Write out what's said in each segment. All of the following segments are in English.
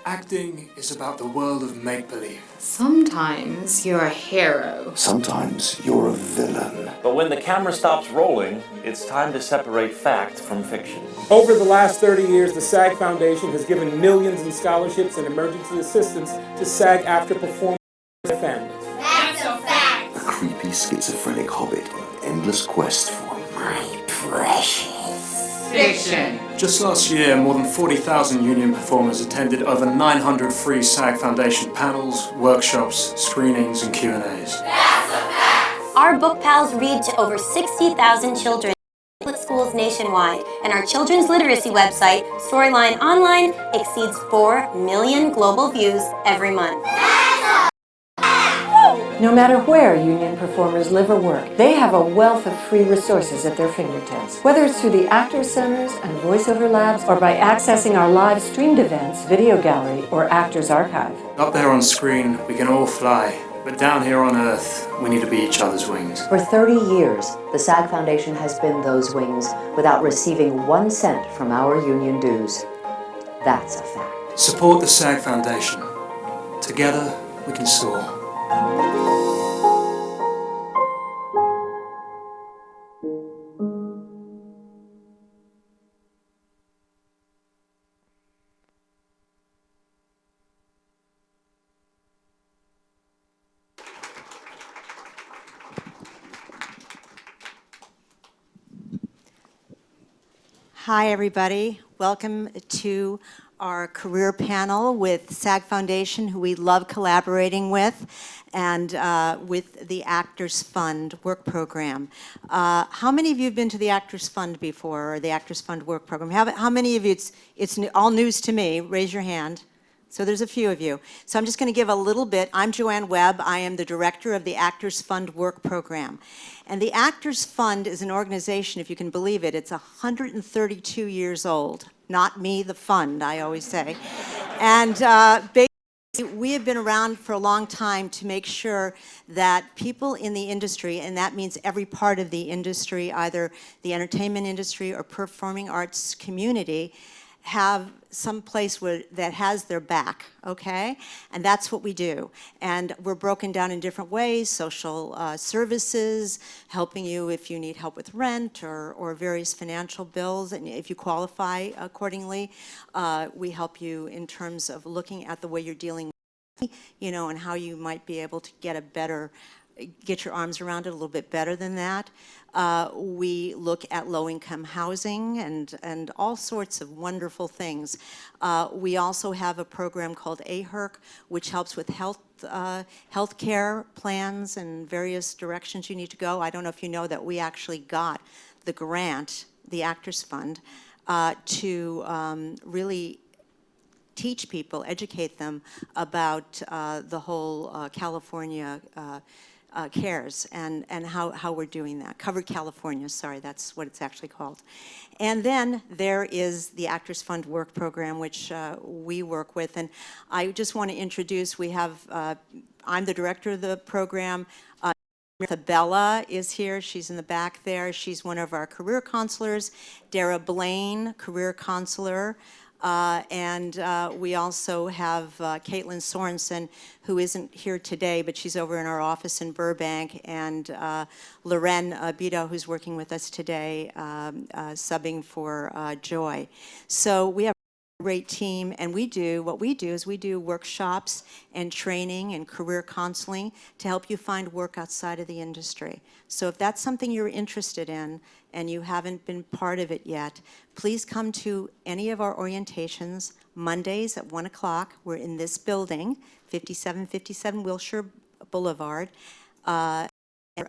Acting is about the world of make-believe. Sometimes you're a hero. Sometimes you're a villain. But when the camera stops rolling, it's time to separate fact from fiction. Over the last 30 years, the SAG Foundation has given millions in scholarships and emergency assistance to SAG-AFTRA performers and their families. That's a fact! A creepy schizophrenic hobbit on an endless quest for my precious Fiction. Just last year, more than 40,000 union performers attended over 900 free SAG Foundation panels, workshops, screenings, and Q&As. That's a fact! Our book pals read to over 60,000 children in public schools nationwide, and our children's literacy website, Storyline Online, exceeds 4 million global views every month. No matter where union performers live or work, they have a wealth of free resources at their fingertips. Whether it's through the Actors Centers and voiceover labs, or by accessing our live streamed events, video gallery, or Actors Archive. Up there on screen, we can all fly, but down here on Earth, we need to be each other's wings. For 30 years, the SAG Foundation has been those wings without receiving 1 cent from our union dues. That's a fact. Support the SAG Foundation. Together, we can soar. Hi, everybody. Welcome to our career panel with SAG Foundation, who we love collaborating with, and with the Actors Fund work program. How many of you have been to the Actors Fund before, or the Actors Fund work program? How many of you, it's all news to me? Raise your hand. So there's a few of you. So I'm just going to give a little bit. I'm Joanne Webb. I am the director of the Actors Fund work program. And the Actors Fund is an organization, if you can believe it, it's 132 years old. Not me, the fund, I always say. And basically, we have been around for a long time to make sure that people in the industry, and that means every part of the industry, either the entertainment industry or performing arts community, have some place that has their back, okay? And that's what we do. And we're broken down in different ways: social services, helping you if you need help with rent or various financial bills, and if you qualify accordingly. We help you in terms of looking at the way you're dealing with, and how you might be able to get your arms around it a little bit better than that. We look at low-income housing and all sorts of wonderful things. We also have a program called AHERC, which helps with health care plans and various directions you need to go. I don't know if you know that we actually got the grant, the Actors Fund, to really teach people, educate them about the whole California CARES and how we're doing that. Covered California, sorry, that's what it's actually called. And then there is the Actors Fund work program, which we work with. And I just want to introduce, I'm the director of the program. Bella is here. She's in the back there. She's one of our career counselors. Dara Blaine, career counselor. And we also have Caitlin Sorensen, who isn't here today, but she's over in our office in Burbank, and Loren Bito, who's working with us today, subbing for Joy. So we have a great team, and what we do is we do workshops and training and career counseling to help you find work outside of the industry. So if that's something you're interested in and you haven't been part of it yet, please come to any of our orientations Mondays at 1 o'clock. We're in this building, 5757 Wilshire Boulevard,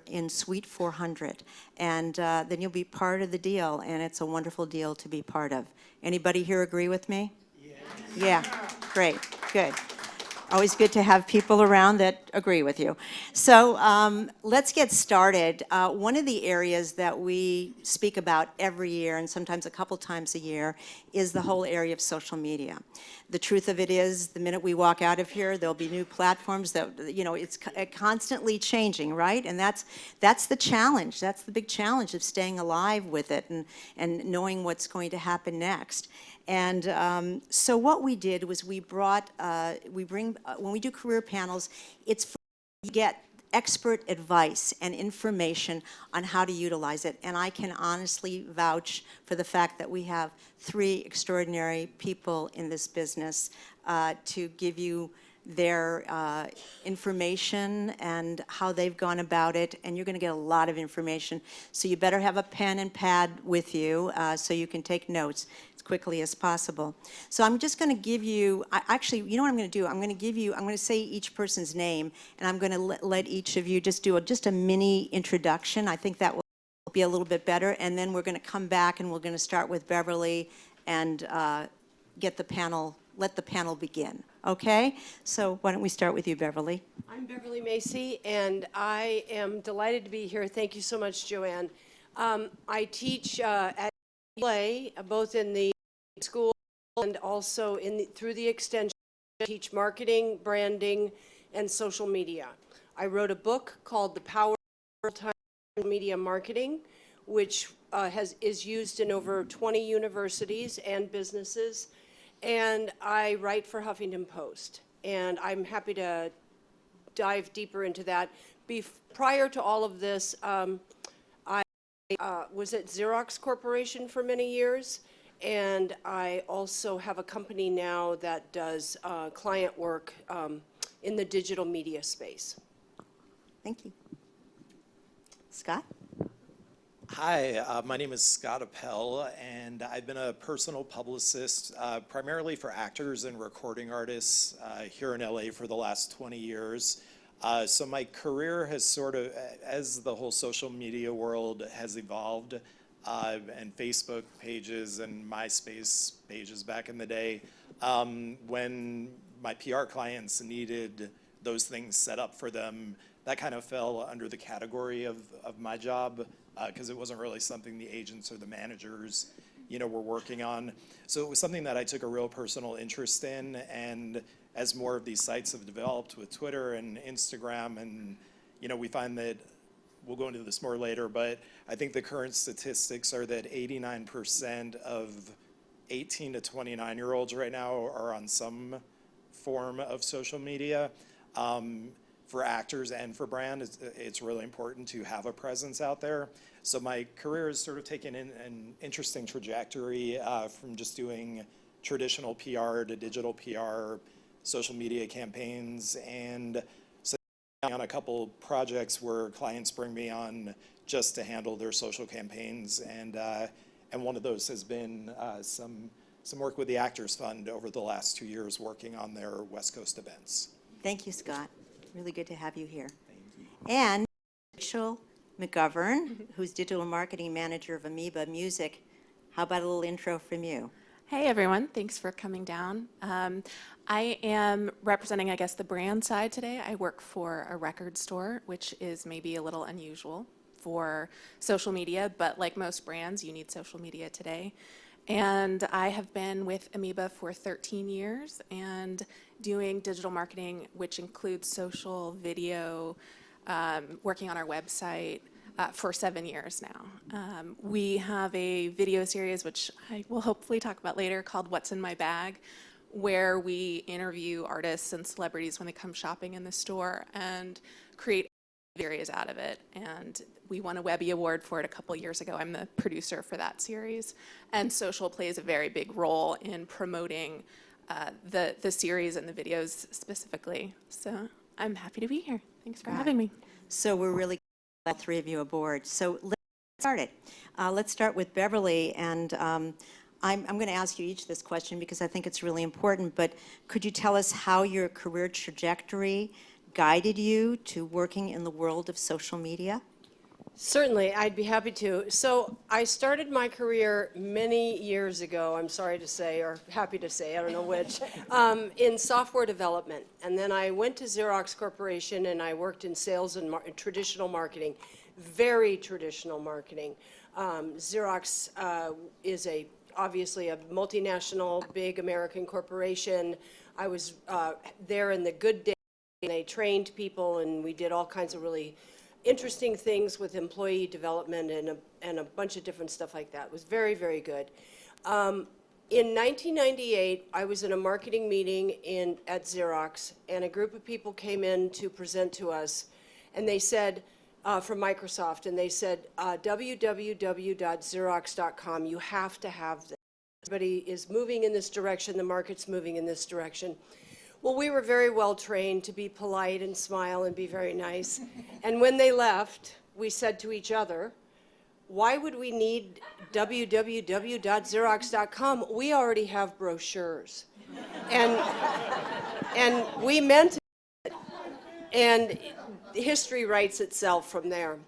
in Suite 400. And then you'll be part of the deal, and it's a wonderful deal to be part of. Anybody here agree with me? Yeah, great, good. Always good to have people around that agree with you. So let's get started. One of the areas that we speak about every year, and sometimes a couple times a year, is the whole area of social media. The truth of it is, the minute we walk out of here, there'll be new platforms that, it's constantly changing, right? And that's the challenge. That's the big challenge of staying alive with it and knowing what's going to happen next. And so what we did was we brought, when we do career panels, it's for you to get expert advice and information on how to utilize it. And I can honestly vouch for the fact that we have 3 extraordinary people in this business to give you their information and how they've gone about it, and you're going to get a lot of information. So you better have a pen and pad with you so you can take notes as quickly as possible. So I'm just going to give you, actually, you know what I'm going to do? I'm going to say each person's name, and I'm going to let each of you just do just a mini introduction. I think that will be a little bit better, and then we're going to come back and we're going to start with Beverly and let the panel begin. Okay? So why don't we start with you, Beverly? I'm Beverly Macy, and I am delighted to be here. Thank you so much, Joanne. I teach at UCLA, both in the school and also through the extension. I teach marketing, branding, and social media. I wrote a book called The Power of Real-Time Media Marketing, which is used in over 20 universities and businesses. And I write for Huffington Post, and I'm happy to dive deeper into that. Prior to all of this, I was at Xerox Corporation for many years, and I also have a company now that does client work in the digital media space. Thank you. Scott? Hi, my name is Scott Appel, and I've been a personal publicist primarily for actors and recording artists here in LA for the last 20 years. So my career has sort of, as the whole social media world has evolved, and Facebook pages and MySpace pages back in the day, when my PR clients needed those things set up for them, that kind of fell under the category of my job, because it wasn't really something the agents or the managers, were working on. So it was something that I took a real personal interest in, and as more of these sites have developed with Twitter and Instagram, and we find that, we'll go into this more later, but I think the current statistics are that 89% of 18 to 29-year-olds right now are on some form of social media. For actors and for brand, it's really important to have a presence out there. So my career has sort of taken an interesting trajectory from just doing traditional PR to digital PR, social media campaigns, and so on a couple projects where clients bring me on just to handle their social campaigns, and one of those has been some work with the Actors Fund over the last 2 years, working on their West Coast events. Thank you, Scott. Really good to have you here. And Rachael McGovern, who's Digital Marketing Manager of Amoeba Music. How about a little intro from you? Hey everyone, thanks for coming down. I am representing, I guess, the brand side today. I work for a record store, which is maybe a little unusual for social media, but like most brands, you need social media today. And I have been with Amoeba for 13 years and doing digital marketing, which includes social, video, working on our website for 7 years now. We have a video series, which I will hopefully talk about later, called What's in My Bag, where we interview artists and celebrities when they come shopping in the store and create series out of it. And we won a Webby Award for it a couple years ago. I'm the producer for that series. And social plays a very big role in promoting the series and the videos specifically. So I'm happy to be here. Thanks for having me. So we're really glad all 3 of you aboard. So let's get started. Let's start with Beverly, and I'm going to ask you each this question because I think it's really important, but could you tell us how your career trajectory guided you to working in the world of social media? Certainly, I'd be happy to. So I started my career many years ago, I'm sorry to say, or happy to say, I don't know which, in software development. And then I went to Xerox Corporation and I worked in sales and traditional marketing, very traditional marketing. Xerox is obviously a multinational, big American corporation. I was there in the good days, and they trained people, and we did all kinds of really interesting things with employee development and a bunch of different stuff like that. It was very, very good. In 1998, I was in a marketing meeting at Xerox, and a group of people came in to present to us, and they said, from Microsoft, and they said, www.xerox.com, you have to have this. Everybody is moving in this direction, the market's moving in this direction. Well, we were very well trained to be polite and smile and be very nice. And when they left, we said to each other, why would we need www.xerox.com? We already have brochures. And we meant it. And history writes itself from there.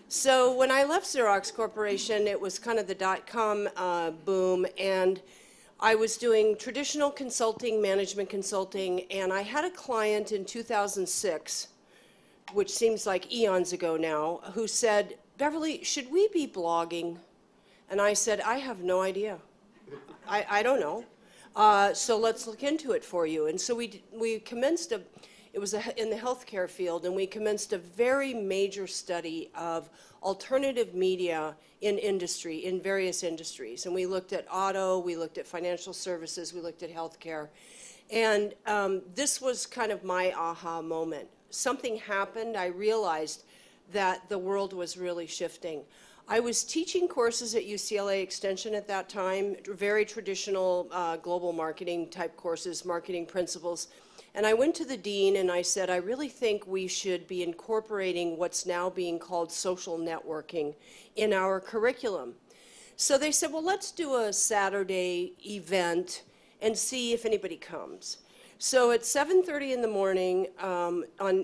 So when I left Xerox Corporation, it was kind of the dot-com boom, and I was doing traditional consulting, management consulting, and I had a client in 2006, which seems like eons ago now, who said, Beverly, should we be blogging? And I said, I have no idea. I don't know. So let's look into it for you. And so we commenced it was in the healthcare field, and we commenced a very major study of alternative media in industry, in various industries. And we looked at auto, we looked at financial services, we looked at healthcare. And this was kind of my aha moment. Something happened. I realized that the world was really shifting. I was teaching courses at UCLA Extension at that time, very traditional global marketing type courses, marketing principles. And I went to the dean and I said, I really think we should be incorporating what's now being called social networking in our curriculum. So they said, well, let's do a Saturday event and see if anybody comes. So at 7:30 in the morning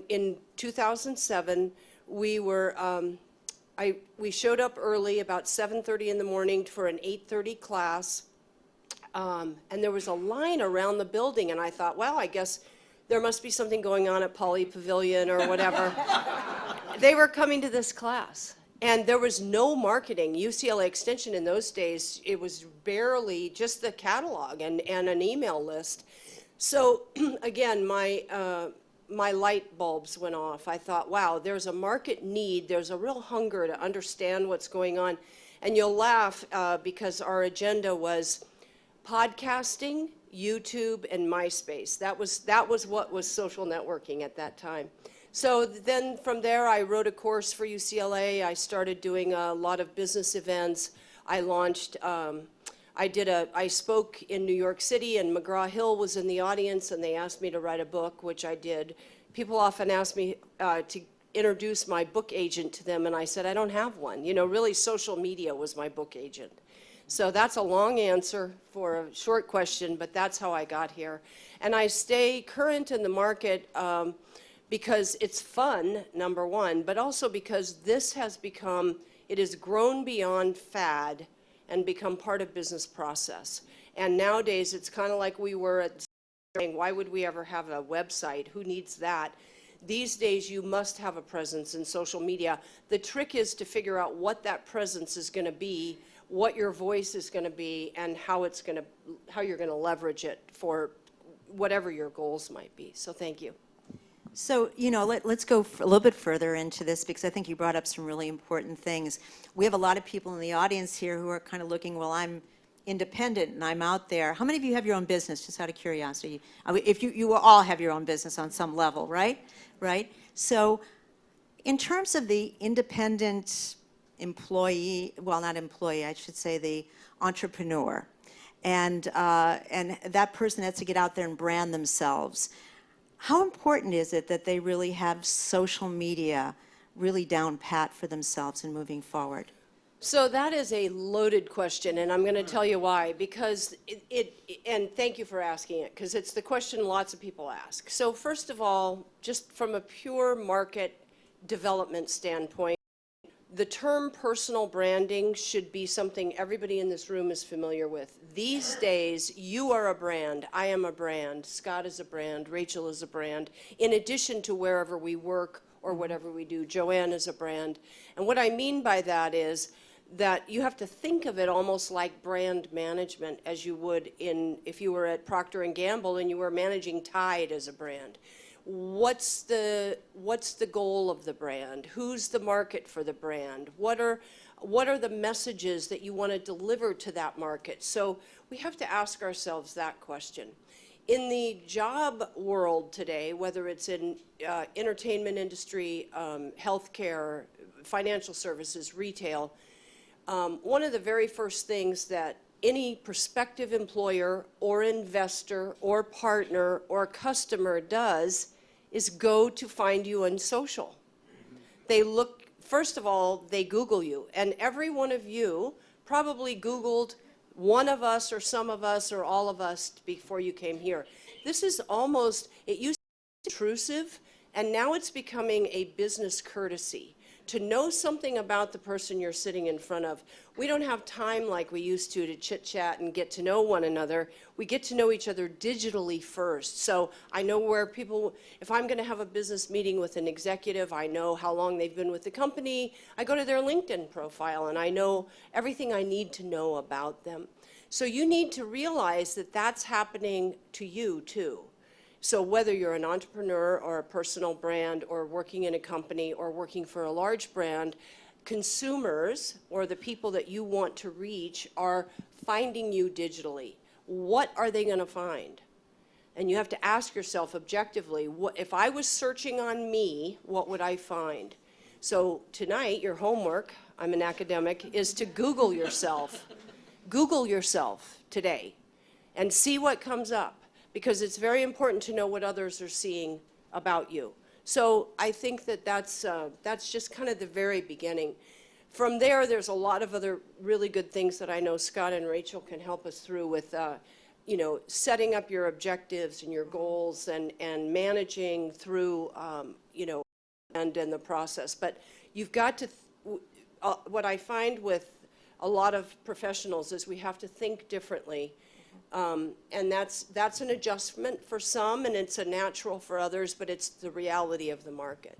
in 2007, we showed up early, about 7:30 in the morning, for an 8:30 class. And there was a line around the building, and I thought, well, I guess there must be something going on at Poly Pavilion or whatever. They were coming to this class, and there was no marketing. UCLA Extension in those days, it was barely just the catalog and an email list. So again, my light bulbs went off. I thought, wow, there's a market need. There's a real hunger to understand what's going on. And you'll laugh because our agenda was podcasting, YouTube, and MySpace. That was what was social networking at that time. So then from there, I wrote a course for UCLA. I started doing a lot of business events. I launched, I spoke in New York City, and McGraw-Hill was in the audience, and they asked me to write a book, which I did. People often ask me to introduce my book agent to them, and I said, I don't have one. You know, really, social media was my book agent. So that's a long answer for a short question, but that's how I got here. And I stay current in the market because it's fun, number one, but also because this has become, it has grown beyond fad and become part of business process. And nowadays, it's kind of like we were at saying, why would we ever have a website? Who needs that? These days, you must have a presence in social media. The trick is to figure out what that presence is going to be, what your voice is going to be, and how you're going to leverage it for whatever your goals might be. So thank you. So, you know, let's go a little bit further into this, because I think you brought up some really important things. We have a lot of people in the audience here who are kind of looking, well, I'm independent and I'm out there. How many of you have your own business, just out of curiosity? If you all have your own business on some level, right? Right? So in terms of the independent employee, well, not employee, I should say the entrepreneur, and that person has to get out there and brand themselves. How important is it that they really have social media really down pat for themselves and moving forward? So that is a loaded question, and I'm going to tell you why. Because and thank you for asking it, because it's the question lots of people ask. So first of all, just from a pure market development standpoint, the term personal branding should be something everybody in this room is familiar with. These days, you are a brand, I am a brand, Scott is a brand, Rachael is a brand, in addition to wherever we work or whatever we do. Joanne is a brand. And what I mean by that is that you have to think of it almost like brand management, as you would if you were at Procter & Gamble and you were managing Tide as a brand. What's the goal of the brand? Who's the market for the brand? What are what are the messages that you want to deliver to that market? So we have to ask ourselves that question. In the job world today, whether it's in entertainment industry, healthcare, financial services, retail, one of the very first things that any prospective employer or investor or partner or customer does is go to find you on social. They look, first of all, they Google you, and every one of you probably Googled one of us or some of us or all of us before you came here. This is almost, it used to be intrusive, and now it's becoming a business courtesy to know something about the person you're sitting in front of. We don't have time like we used to chit-chat and get to know one another. We get to know each other digitally first. So I know where people, if I'm going to have a business meeting with an executive, I know how long they've been with the company. I go to their LinkedIn profile and I know everything I need to know about them. So you need to realize that that's happening to you too. So whether you're an entrepreneur or a personal brand or working in a company or working for a large brand, consumers or the people that you want to reach are finding you digitally. What are they going to find? And you have to ask yourself objectively, if I was searching on me, what would I find? So tonight, your homework, I'm an academic, is to Google yourself. Google yourself today and see what comes up, because it's very important to know what others are seeing about you. So I think that that's just kind of the very beginning. From there, there's a lot of other really good things that I know Scott and Rachel can help us through with, you know, setting up your objectives and your goals and managing through, you know, and the process. But you've got to, what I find with a lot of professionals is we have to think differently. And that's an adjustment for some, and it's a natural for others, but it's the reality of the market.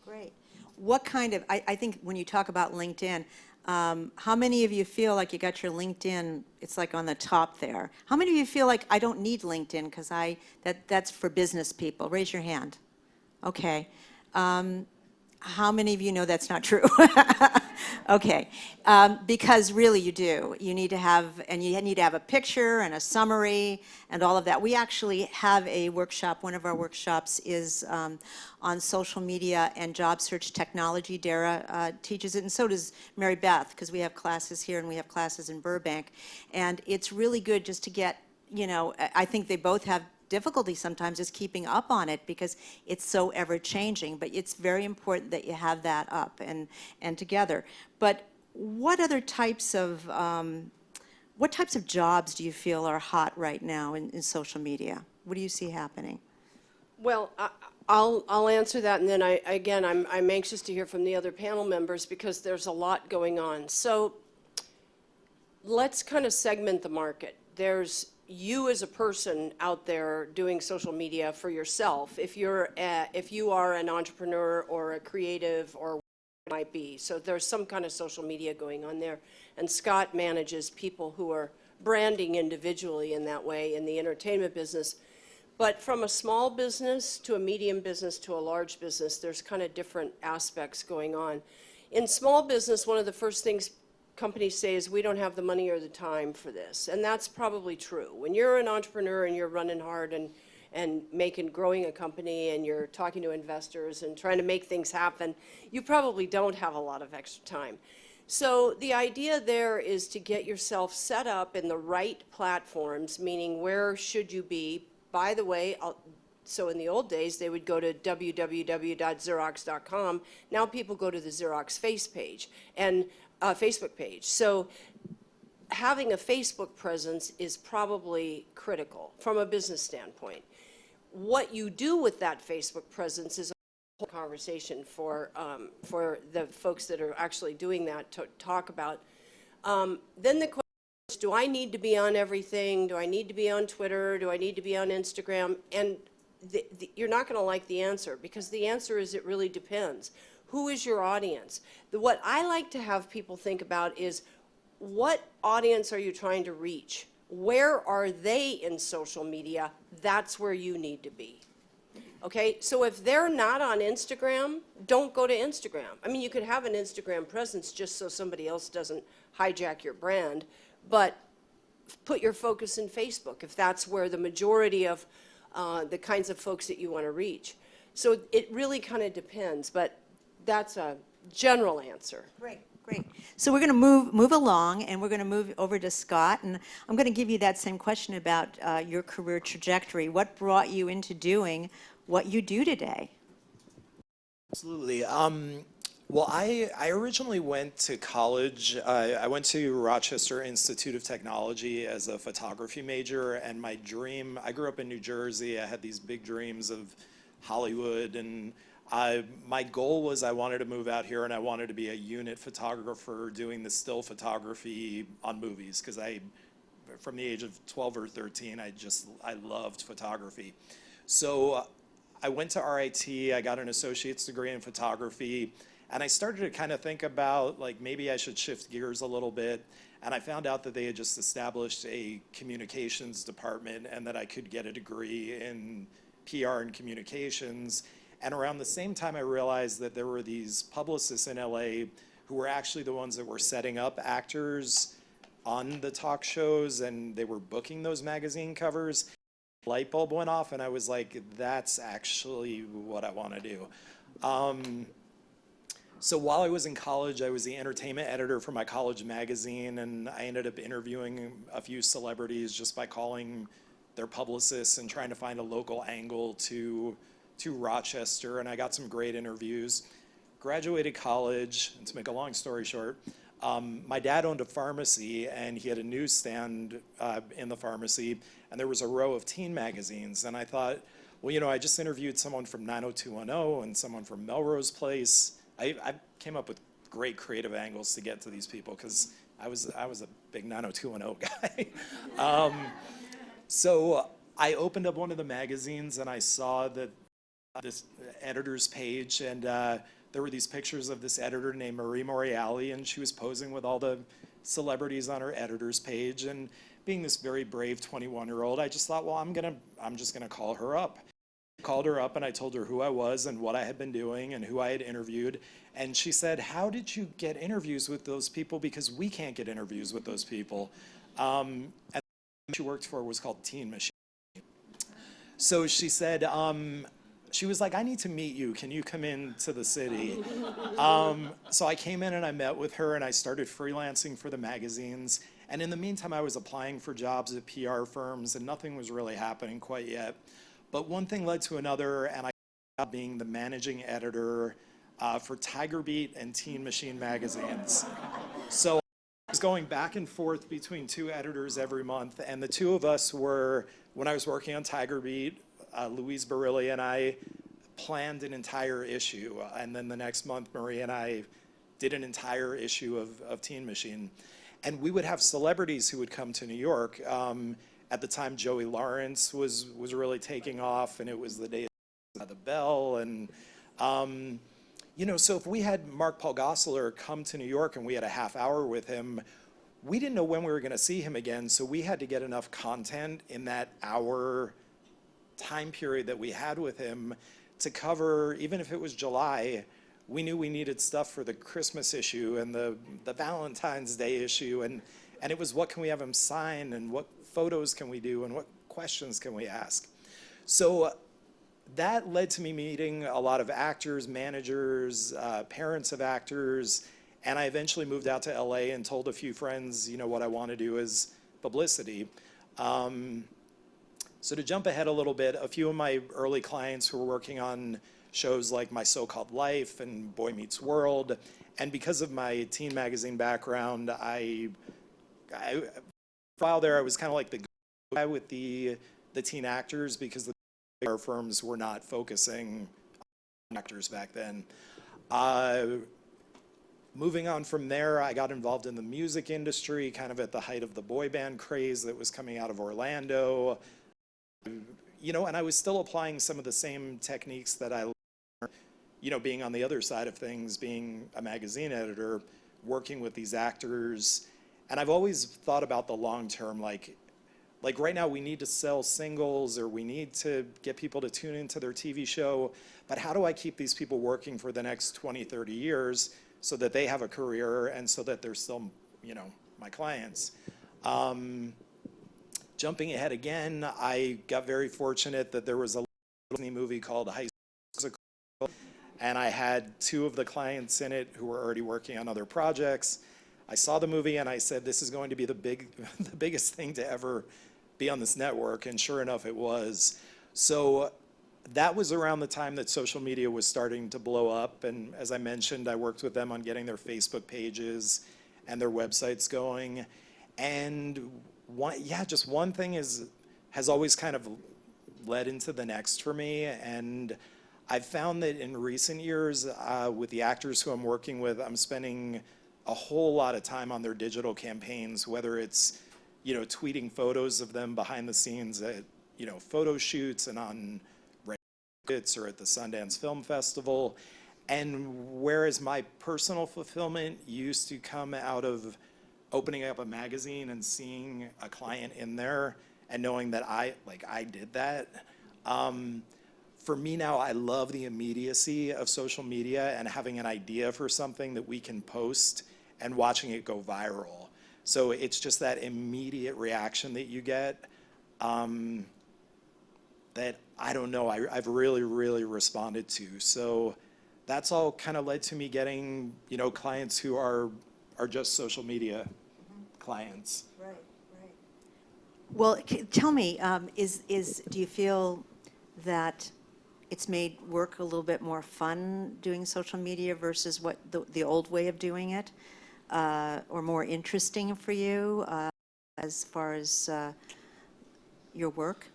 Great. What kind of, I think when you talk about LinkedIn, how many of you feel like you got your LinkedIn, it's like on the top there? How many of you feel like I don't need LinkedIn because that's for business people? Raise your hand. Okay. How many of you know that's not true? Okay, because really you do. You need to have, and you need to have a picture and a summary and all of that. We actually have a workshop. One of our workshops is on social media and job search technology. Dara teaches it, and so does Mary Beth, because we have classes here and we have classes in Burbank. And it's really good just to get, you know, I think they both have difficulty sometimes is keeping up on it because it's so ever-changing, but it's very important that you have that up and together. But what other types of jobs do you feel are hot right now in social media? What do you see happening? Well, I'll answer that, and then I'm anxious to hear from the other panel members because there's a lot going on. So let's kind of segment the market. There's you as a person out there doing social media for yourself, if you are an entrepreneur or a creative or what it might be. So there's some kind of social media going on there. And Scott manages people who are branding individually in that way in the entertainment business. But from a small business to a medium business to a large business, there's kind of different aspects going on. In small business, one of the first things companies say is we don't have the money or the time for this, and that's probably true. When you're an entrepreneur and you're running hard and growing a company and you're talking to investors and trying to make things happen, you probably don't have a lot of extra time. So the idea there is to get yourself set up in the right platforms, meaning where should you be. By the way, so in the old days, they would go to www.xerox.com. Now people go to the Xerox Facebook page. So having a Facebook presence is probably critical from a business standpoint. What you do with that Facebook presence is a whole conversation for the folks that are actually doing that to talk about. Then the question is, do I need to be on everything? Do I need to be on Twitter? Do I need to be on Instagram? And you're not going to like the answer, because the answer is it really depends. Who is your audience? What I like to have people think about is, what audience are you trying to reach? Where are they in social media? That's where you need to be. Okay, so if they're not on Instagram, don't go to Instagram. I mean, you could have an Instagram presence just so somebody else doesn't hijack your brand, but put your focus in Facebook if that's where the majority of the kinds of folks that you want to reach. So it really kind of depends, but that's a general answer. Great. Great. So we're going to move along, and we're going to move over to Scott, and I'm going to give you that same question about your career trajectory. What brought you into doing what you do today? Absolutely. Well, I originally went to college. I went to Rochester Institute of Technology as a photography major, and my dream, I grew up in New Jersey. I had these big dreams of Hollywood, and my goal was I wanted to move out here and I wanted to be a unit photographer doing the still photography on movies, because from the age of 12 or 13, I loved photography. So I went to RIT, I got an associate's degree in photography, and I started to kind of think about, like, maybe I should shift gears a little bit. And I found out that they had just established a communications department and that I could get a degree in PR and communications. And around the same time, I realized that there were these publicists in LA who were actually the ones that were setting up actors on the talk shows, and they were booking those magazine covers. Light bulb went off, and I was like, that's actually what I want to do. So while I was in college, I was the entertainment editor for my college magazine, and I ended up interviewing a few celebrities just by calling their publicists and trying to find a local angle to Rochester, and I got some great interviews. Graduated college, and to make a long story short, my dad owned a pharmacy, and he had a newsstand in the pharmacy, and there was a row of teen magazines, and I thought, well, you know, I just interviewed someone from 90210 and someone from Melrose Place. I came up with great creative angles to get to these people because I was a big 90210 guy. So I opened up one of the magazines, and I saw that this editor's page, and there were these pictures of this editor named Marie Moriali, and she was posing with all the celebrities on her editor's page. And being this very brave 21-year-old, I just thought, well, I'm just gonna call her up. I called her up and I told her who I was and what I had been doing and who I had interviewed. And she said, how did you get interviews with those people? Because we can't get interviews with those people. And the she worked for was called Teen Machine. So she said, she was like, I need to meet you. Can you come in to the city? So I came in and I met with her, and I started freelancing for the magazines. And in the meantime, I was applying for jobs at PR firms, and nothing was really happening quite yet. But one thing led to another, and I ended up being the managing editor for Tiger Beat and Teen Machine magazines. So I was going back and forth between two editors every month, and the two of us were, when I was working on Tiger Beat, Louise Barilli and I planned an entire issue, and then the next month Marie and I did an entire issue of Teen Machine. And we would have celebrities who would come to New York. At the time, Joey Lawrence was really taking off, and it was the day of the Bell. And you know, so if we had Mark Paul Gosselaar come to New York and we had a half hour with him, we didn't know when we were going to see him again, so we had to get enough content in that hour time period that we had with him to cover, even if it was July, we knew we needed stuff for the Christmas issue and the Valentine's Day issue, and it was what can we have him sign, and what photos can we do, and what questions can we ask. So that led to me meeting a lot of actors, managers, parents of actors, and I eventually moved out to LA and told a few friends, you know, what I want to do is publicity. So to jump ahead a little bit, a few of my early clients who were working on shows like My So-Called Life and Boy Meets World, and because of my teen magazine background, I while there I was kind of like the guy with the teen actors, because the PR firms were not focusing on actors back then. Moving on from there, I got involved in the music industry, kind of at the height of the boy band craze that was coming out of Orlando. You know, and I was still applying some of the same techniques that I learned, you know, being on the other side of things, being a magazine editor, working with these actors. And I've always thought about the long term, like, like right now we need to sell singles or we need to get people to tune into their TV show, but how do I keep these people working for the next 20, 30 years so that they have a career and so that they're still, you know, my clients? Jumping ahead again, I got very fortunate that there was a Disney movie called High School Musical, and I had 2 of the clients in it who were already working on other projects. I saw the movie and I said, this is going to be the biggest thing to ever be on this network, and sure enough it was. So that was around the time that social media was starting to blow up, and as I mentioned, I worked with them on getting their Facebook pages and their websites going. And just one thing has always kind of led into the next for me, and I've found that in recent years with the actors who I'm working with, I'm spending a whole lot of time on their digital campaigns, whether it's, you know, tweeting photos of them behind the scenes at, you know, photo shoots and on Reddit or at the Sundance Film Festival. And whereas my personal fulfillment used to come out of opening up a magazine and seeing a client in there and knowing that I did that, for me now, I love the immediacy of social media and having an idea for something that we can post and watching it go viral. So it's just that immediate reaction that you get that, I don't know, I've really, really responded to. So that's all kind of led to me getting, you know, clients who are just social media clients. Right, right. Well, tell me, do you feel that it's made work a little bit more fun doing social media versus what the old way of doing it, or more interesting for you as far as your work?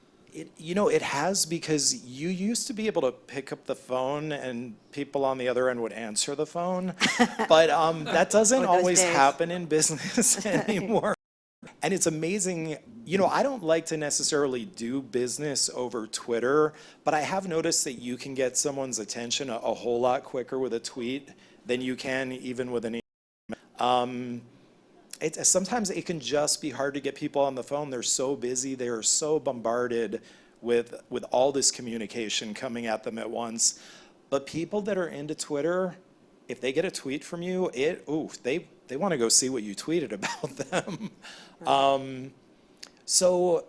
You know, it has, because you used to be able to pick up the phone and people on the other end would answer the phone, but that doesn't always happen in business anymore. And it's amazing, you know, I don't like to necessarily do business over Twitter, but I have noticed that you can get someone's attention a whole lot quicker with a tweet than you can even with an email. Sometimes it can just be hard to get people on the phone. They're so busy, they're so bombarded with all this communication coming at them at once. But people that are into Twitter, if they get a tweet from you, they want to go see what you tweeted about them. So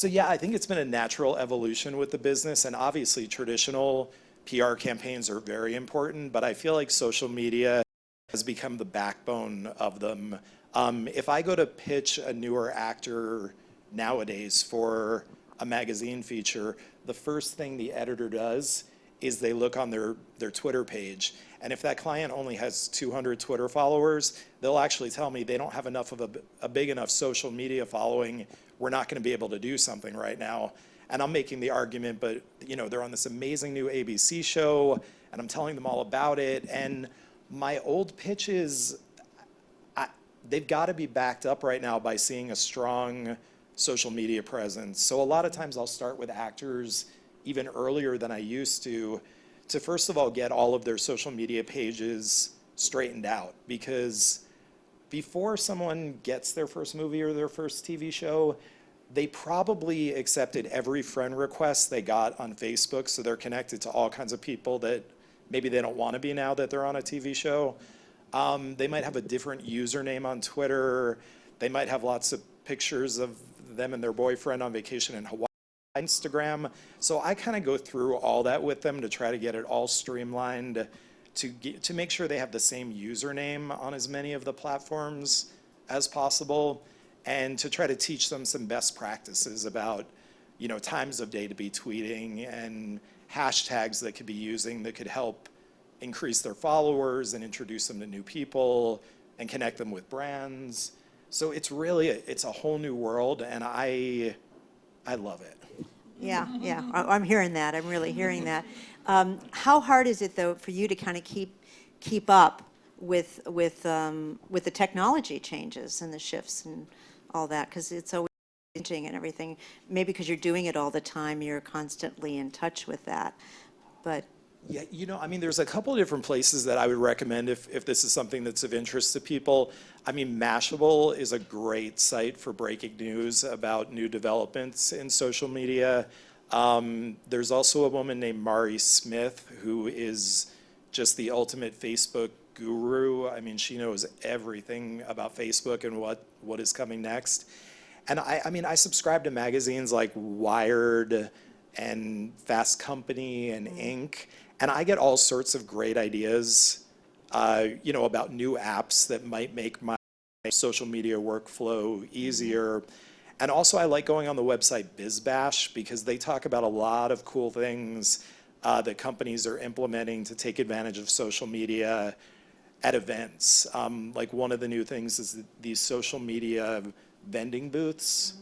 yeah, I think it's been a natural evolution with the business, and obviously traditional PR campaigns are very important, but I feel like social media has become the backbone of them. If I go to pitch a newer actor nowadays for a magazine feature, the first thing the editor does is they look on their Twitter page. And if that client only has 200 Twitter followers, they'll actually tell me they don't have enough of a big enough social media following. We're not going to be able to do something right now. And I'm making the argument, but you know, they're on this amazing new ABC show, and I'm telling them all about it. And my old pitches, they've got to be backed up right now by seeing a strong social media presence. So a lot of times I'll start with actors even earlier than I used to first of all get all of their social media pages straightened out, because before someone gets their first movie or their first TV show, they probably accepted every friend request they got on Facebook, so they're connected to all kinds of people that maybe they don't want to be now that they're on a TV show. They might have a different username on Twitter. They might have lots of pictures of them and their boyfriend on vacation in Hawaii. Instagram. So I kind of go through all that with them to try to get it all streamlined to make sure they have the same username on as many of the platforms as possible, and to try to teach them some best practices about, you know, times of day to be tweeting and hashtags that could be using that could help increase their followers and introduce them to new people and connect them with brands. So it's really it's a whole new world, and I love it. Yeah, I'm hearing that. I'm really hearing that. How hard is it, though, for you to kind of keep up with the technology changes and the shifts and all that? Because it's always changing and everything. Maybe because you're doing it all the time, you're constantly in touch with that. But Yeah, I mean, there's a couple of different places that I would recommend if this is something that's of interest to people. I mean, Mashable is a great site for breaking news about new developments in social media. There's also a woman named Mari Smith who is just the ultimate Facebook guru. I mean, she knows everything about Facebook and what is coming next. And I mean, I subscribe to magazines like Wired and Fast Company and Inc. And I get all sorts of great ideas, about new apps that might make my social media workflow easier. And also I like going on the website BizBash because they talk about a lot of cool things that companies are implementing to take advantage of social media at events. Like one of the new things is these social media vending booths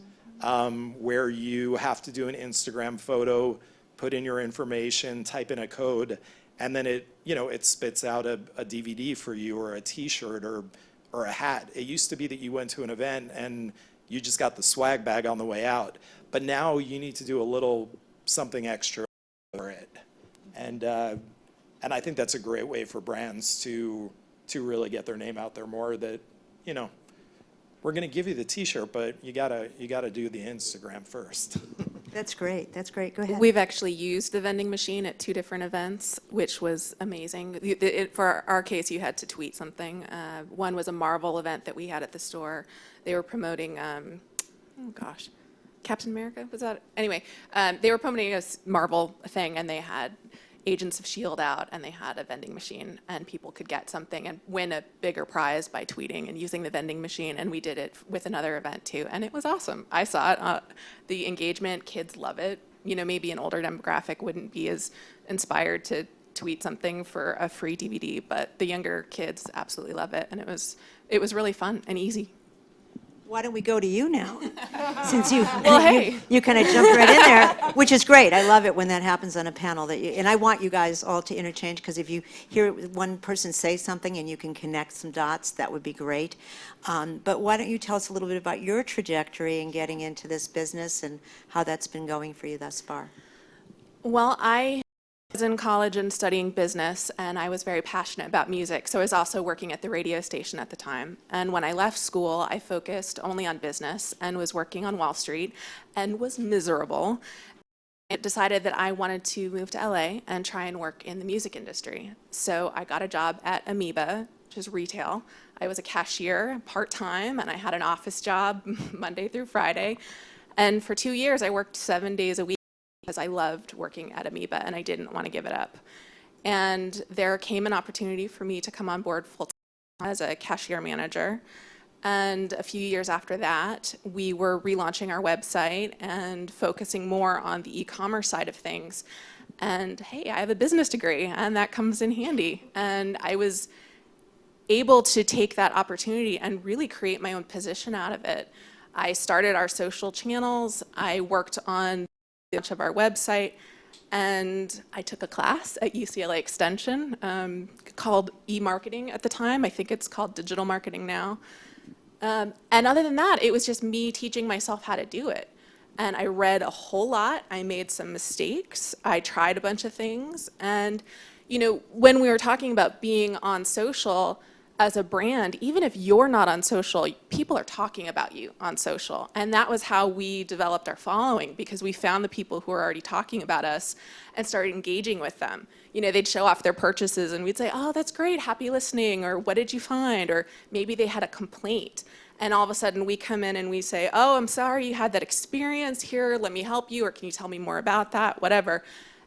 where you have to do an Instagram photo, put in your information, type in a code, and then it spits out a DVD for you or a t-shirt or a hat. It used to be that you went to an event and you just got the swag bag on the way out. But now you need to do a little something extra for it. And I think that's a great way for brands to really get their name out there more, that, we're going to give you the t-shirt, but you gotta do the Instagram first. That's great. That's great. Go ahead. We've actually used the vending machine at 2 different events, which was amazing. For our case, you had to tweet something. One was a Marvel event that we had at the store. They were promoting, Captain America, was that? Anyway, they were promoting a Marvel thing, and they had Agents of S.H.I.E.L.D. out, and they had a vending machine, and people could get something and win a bigger prize by tweeting and using the vending machine, and we did it with another event too, and it was awesome. I saw it, the engagement, kids love it. Maybe an older demographic wouldn't be as inspired to tweet something for a free DVD, but the younger kids absolutely love it, and it was really fun and easy. Why don't we go to you now? Since you kind of jumped right in there, which is great. I love it when that happens on a panel. And I want you guys all to interchange, because if you hear one person say something and you can connect some dots, that would be great. But why don't you tell us a little bit about your trajectory in getting into this business and how that's been going for you thus far? Well, I was in college and studying business, and I was very passionate about music, so I was also working at the radio station at the time. And when I left school, I focused only on business and was working on Wall Street and was miserable. I decided that I wanted to move to LA and try and work in the music industry. So I got a job at Amoeba, which is retail. I was a cashier part-time, and I had an office job Monday through Friday. And for 2 years, I worked 7 days a week, because I loved working at Amoeba and I didn't want to give it up. And there came an opportunity for me to come on board full-time as a cashier manager. And a few years after that, we were relaunching our website and focusing more on the e-commerce side of things. And hey, I have a business degree, and that comes in handy. And I was able to take that opportunity and really create my own position out of it. I started our social channels. I worked on of our website, and I took a class at UCLA Extension called e-marketing at the time. I think it's called digital marketing now. And other than that, it was just me teaching myself how to do it. And I read a whole lot. I made some mistakes. I tried a bunch of things. And when we were talking about being on social as a brand, even if you're not on social, people are talking about you on social. And that was how we developed our following, because we found the people who were already talking about us and started engaging with them. They'd show off their purchases and we'd say, oh, that's great, happy listening, or what did you find? Or maybe they had a complaint. And all of a sudden we come in and we say, oh, I'm sorry you had that experience here, let me help you, or can you tell me more about that, whatever.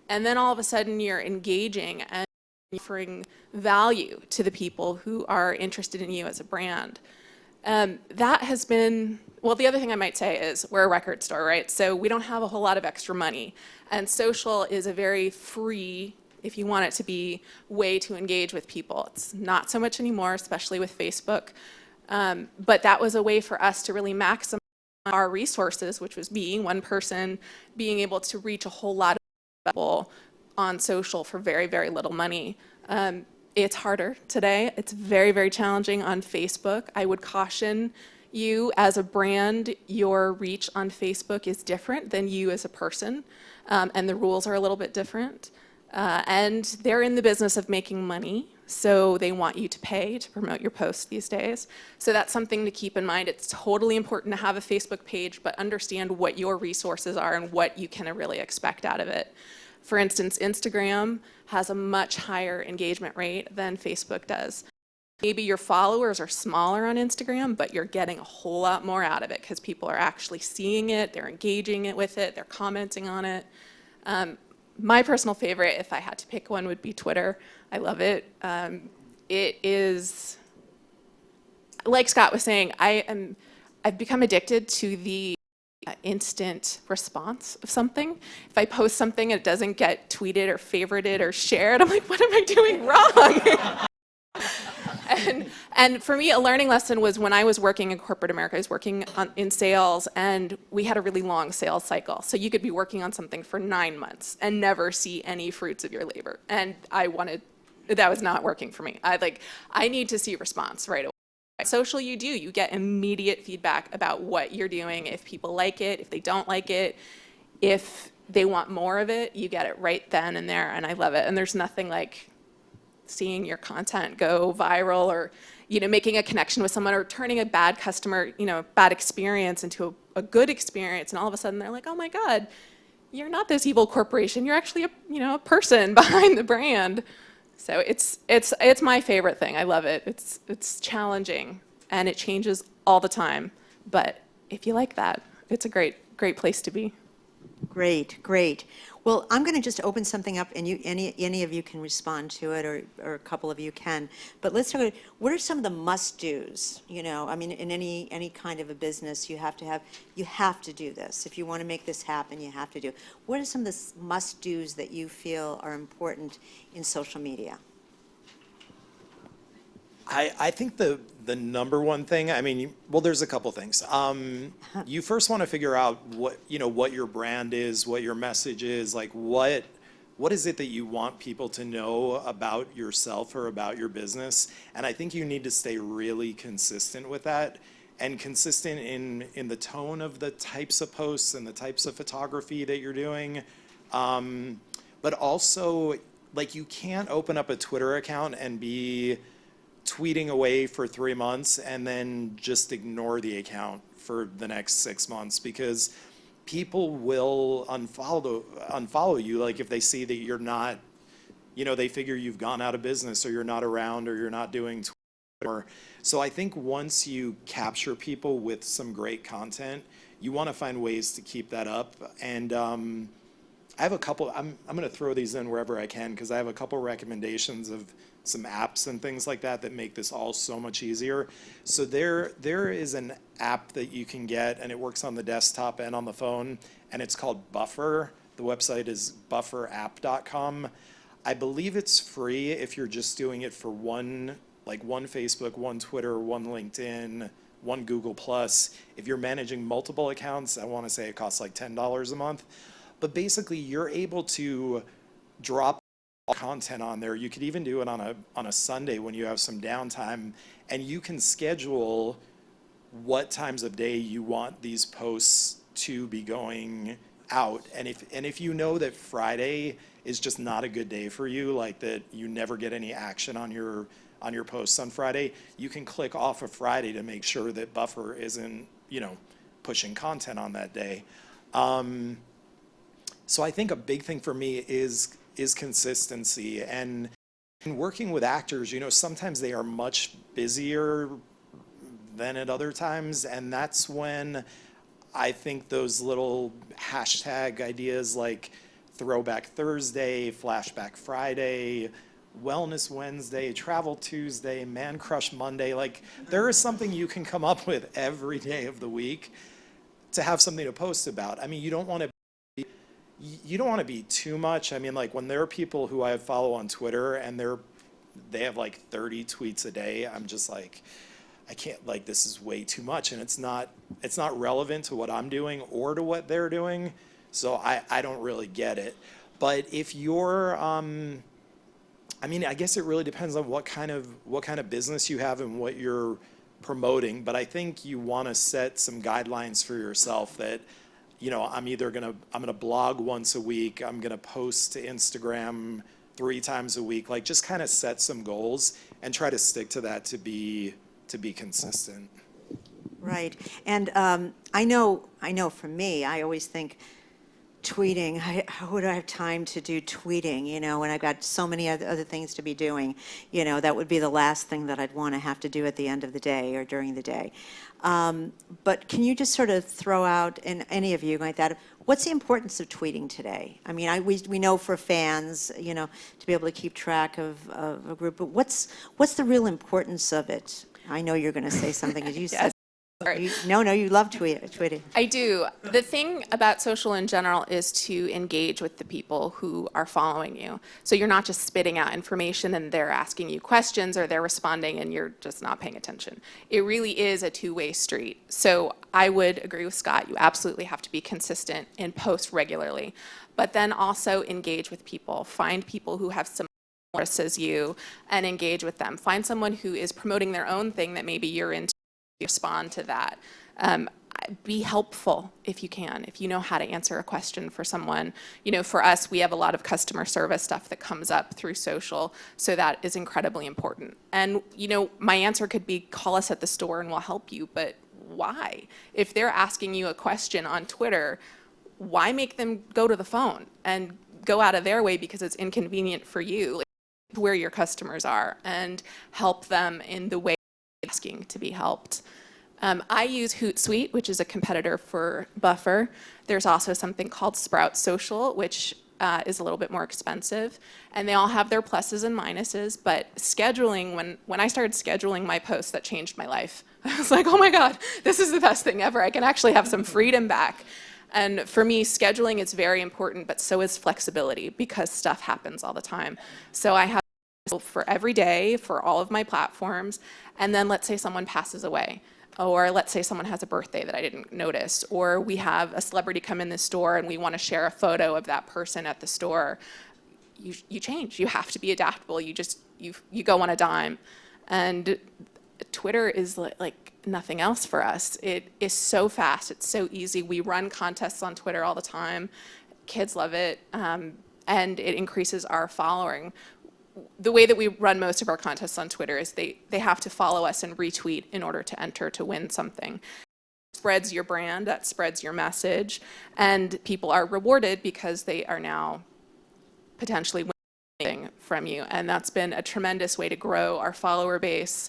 And then all of a sudden you're engaging and offering value to the people who are interested in you as a brand. That has been, well, the other thing I might say is we're a record store, right? So we don't have a whole lot of extra money. And social is a very free, if you want it to be, way to engage with people. It's not so much anymore, especially with Facebook. But that was a way for us to really maximize our resources, which was being one person, being able to reach a whole lot of people on social for very, very little money. It's harder today. It's very, very challenging on Facebook. I would caution you as a brand, your reach on Facebook is different than you as a person, and the rules are a little bit different. And they're in the business of making money, so they want you to pay to promote your posts these days. So that's something to keep in mind. It's totally important to have a Facebook page, but understand what your resources are and what you can really expect out of it. For instance, Instagram has a much higher engagement rate than Facebook does. Maybe your followers are smaller on Instagram, but you're getting a whole lot more out of it because people are actually seeing it, they're engaging it with it, they're commenting on it. My personal favorite, if I had to pick one, would be Twitter. I love it. It is, like Scott was saying, I've become addicted to the instant response of something. If I post something and it doesn't get tweeted or favorited or shared, I'm like, what am I doing wrong? And for me, a learning lesson was when I was working in corporate America. I was working in sales, and we had a really long sales cycle. So you could be working on something for 9 months and never see any fruits of your labor. And that was not working for me. I need to see response right away. Social, you get immediate feedback about what you're doing. If people like it, if they don't like it, if they want more of it, you get it right then and there, and I love it. And there's nothing like seeing your content go viral, or making a connection with someone, or turning a bad customer, bad experience into a good experience, and all of a sudden they're like, oh my God, you're not this evil corporation, you're actually a person behind the brand. So it's my favorite thing. I love it. It's challenging and it changes all the time, but if you like that, it's a great place to be. Great. Well, I'm going to just open something up, and any of you can respond to it, or a couple of you can. But let's talk about, what are some of the must-dos? In any kind of a business, you have to do this. If you want to make this happen, you have to do. What are some of the must-dos that you feel are important in social media? I think the number one thing, there's a couple things. You first want to figure out what your brand is, what your message is, like what is it that you want people to know about yourself or about your business. And I think you need to stay really consistent with that, and consistent in the tone of the types of posts and the types of photography that you're doing. But also, you can't open up a Twitter account and be tweeting away for 3 months and then just ignore the account for the next 6 months, because people will unfollow you. If they see that you're not, they figure you've gone out of business, or you're not around, or you're not doing Twitter. So I think once you capture people with some great content, you want to find ways to keep that up. And I have a couple, I'm going to throw these in wherever I can, because I have a couple recommendations of some apps and things like that make this all so much easier. So there is an app that you can get, and it works on the desktop and on the phone, and it's called Buffer. The website is bufferapp.com. I believe it's free if you're just doing it for one Facebook, one Twitter, one LinkedIn, one Google+. If you're managing multiple accounts, I want to say it costs like $10 a month. But basically, you're able to drop content on there. You could even do it on a Sunday when you have some downtime, and you can schedule what times of day you want these posts to be going out. And if you know that Friday is just not a good day for you, like that you never get any action on your posts on Friday, you can click off of Friday to make sure that Buffer isn't pushing content on that day. So I think a big thing for me is consistency, and in working with actors, sometimes they are much busier than at other times, and that's when I think those little hashtag ideas like Throwback Thursday, Flashback Friday, Wellness Wednesday, Travel Tuesday, Man Crush Monday, there is something you can come up with every day of the week to have something to post about. You don't want to be too much. When there are people who I follow on Twitter and they have 30 tweets a day, I'm just like, I can't, this is way too much, and it's not relevant to what I'm doing or to what they're doing. So I don't really get it. But if you're, I guess it really depends on what kind of business you have and what you're promoting. But I think you want to set some guidelines for yourself that you know, I'm gonna blog once a week, I'm gonna post to Instagram 3 times a week, like just kind of set some goals and try to stick to that to be consistent. Right. And I know for me, I always think tweeting, how would I have time to do tweeting, you know, when I've got so many other things to be doing, you know, that would be the last thing that I'd want to have to do at the end of the day or during the day. But can you just sort of throw out, and any of you like that, what's the importance of tweeting today? I mean, we know for fans, you know, to be able to keep track of a group, but what's the real importance of it? I know you're going to say something, as you said. No, you love tweeting. I do. The thing about social in general is to engage with the people who are following you. So you're not just spitting out information and they're asking you questions or they're responding and you're just not paying attention. It really is a two-way street. So I would agree with Scott. You absolutely have to be consistent and post regularly, but then also engage with people. Find people who have some interests as you and engage with them. Find someone who is promoting their own thing that maybe you're into. Respond to that. Be helpful if you can, if you know how to answer a question for someone. You know, for us, we have a lot of customer service stuff that comes up through social, so that is incredibly important. And, you know, my answer could be call us at the store and we'll help you, but why? If they're asking you a question on Twitter, why make them go to the phone and go out of their way because it's inconvenient for you, like, where your customers are, and help them in the way asking to be helped. I use Hootsuite, which is a competitor for Buffer. There's also something called Sprout Social, which is a little bit more expensive. And they all have their pluses and minuses, but scheduling, when I started scheduling my posts, that changed my life. I was like, oh my God, this is the best thing ever. I can actually have some freedom back. And for me, scheduling is very important, but so is flexibility because stuff happens all the time. So I have for every day for all of my platforms, and then let's say someone passes away, or let's say someone has a birthday that I didn't notice, or we have a celebrity come in the store and we want to share a photo of that person at the store. You change. You have to be adaptable. You go on a dime. And Twitter is like nothing else for us. It is so fast. It's so easy. We run contests on Twitter all the time. Kids love it, and it increases our following. The way that we run most of our contests on Twitter is they have to follow us and retweet in order to enter to win something. That spreads your brand, that spreads your message, and people are rewarded because they are now potentially winning from you. And that's been a tremendous way to grow our follower base,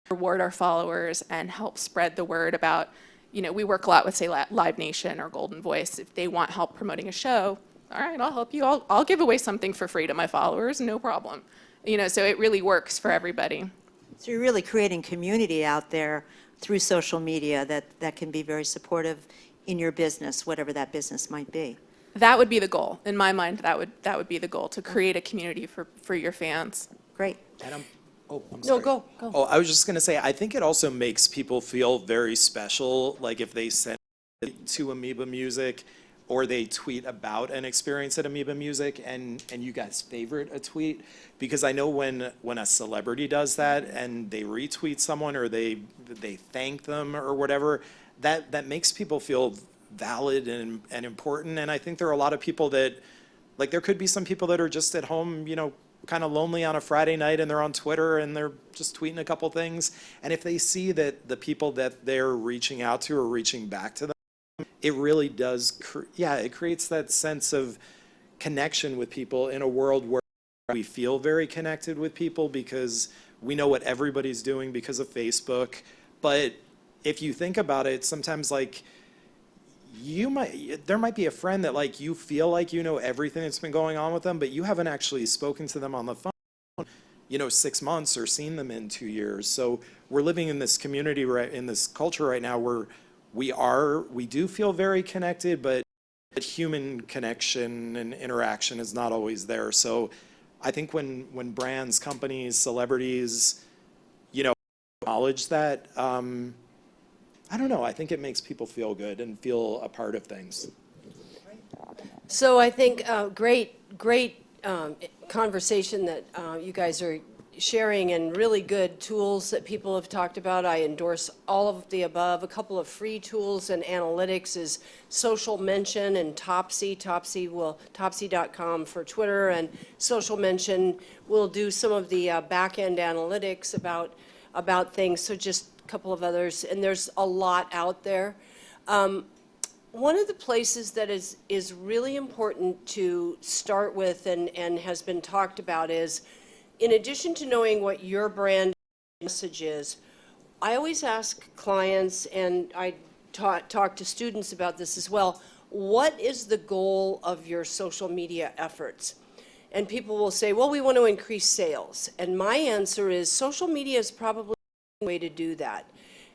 reward our followers, and help spread the word about, you know, we work a lot with, say, Live Nation or Golden Voice. If they want help promoting a show, all right, I'll help you. I'll give away something for free to my followers, no problem. You know, so it really works for everybody. So you're really creating community out there through social media that can be very supportive in your business, whatever that business might be. That would be the goal. In my mind, that would be the goal, to create a community for your fans. Great. And I'm sorry. No, go. Oh, I was just going to say, I think it also makes people feel very special, like if they send it to Amoeba Music, or they tweet about an experience at Amoeba Music, and you guys favorite a tweet, because I know when a celebrity does that and they retweet someone or they thank them or whatever, that makes people feel valid and important. And I think there are a lot of people that, like, there could be some people that are just at home, you know, kind of lonely on a Friday night, and they're on Twitter and they're just tweeting a couple things, and if they see that the people that they're reaching out to are reaching back to them, it really does, it creates that sense of connection with people in a world where we feel very connected with people because we know what everybody's doing because of Facebook. But if you think about it, sometimes, like, there might be a friend that, like, you feel like you know everything that's been going on with them, but you haven't actually spoken to them on the phone, you know, 6 months or seen them in 2 years. So we're living in this community, in this culture right now where we do feel very connected, but human connection and interaction is not always there. So I think when brands, companies, celebrities, you know, acknowledge that, I don't know, I think it makes people feel good and feel a part of things. So I think great conversation that you guys are sharing and really good tools that people have talked about. I endorse all of the above. A couple of free tools and analytics is Social Mention and Topsy. Topsy.com for Twitter, and Social Mention will do some of the back-end analytics about things. So just a couple of others, and there's a lot out there. One of the places that is really important to start with and has been talked about is, in addition to knowing what your brand message is, I always ask clients, and I talk to students about this as well, what is the goal of your social media efforts? And people will say, well, we want to increase sales. And my answer is social media is probably the way to do that.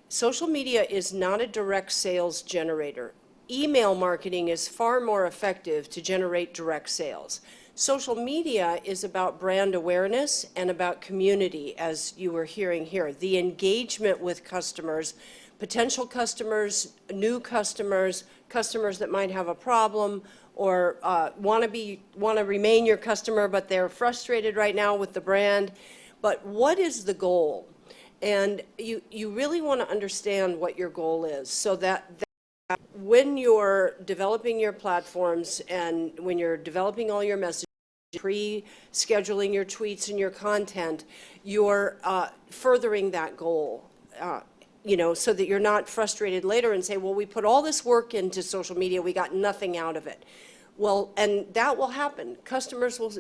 Social media is not a direct sales generator. Email marketing is far more effective to generate direct sales. Social media is about brand awareness and about community, as you were hearing here. The engagement with customers, potential customers, new customers, customers that might have a problem or want to remain your customer, but they're frustrated right now with the brand. But what is the goal? And you really want to understand what your goal is, so that when you're developing your platforms and when you're developing all your messages, pre-scheduling your tweets and your content, you're furthering that goal, so that you're not frustrated later and say, well, we put all this work into social media, we got nothing out of it. Well, and that will happen.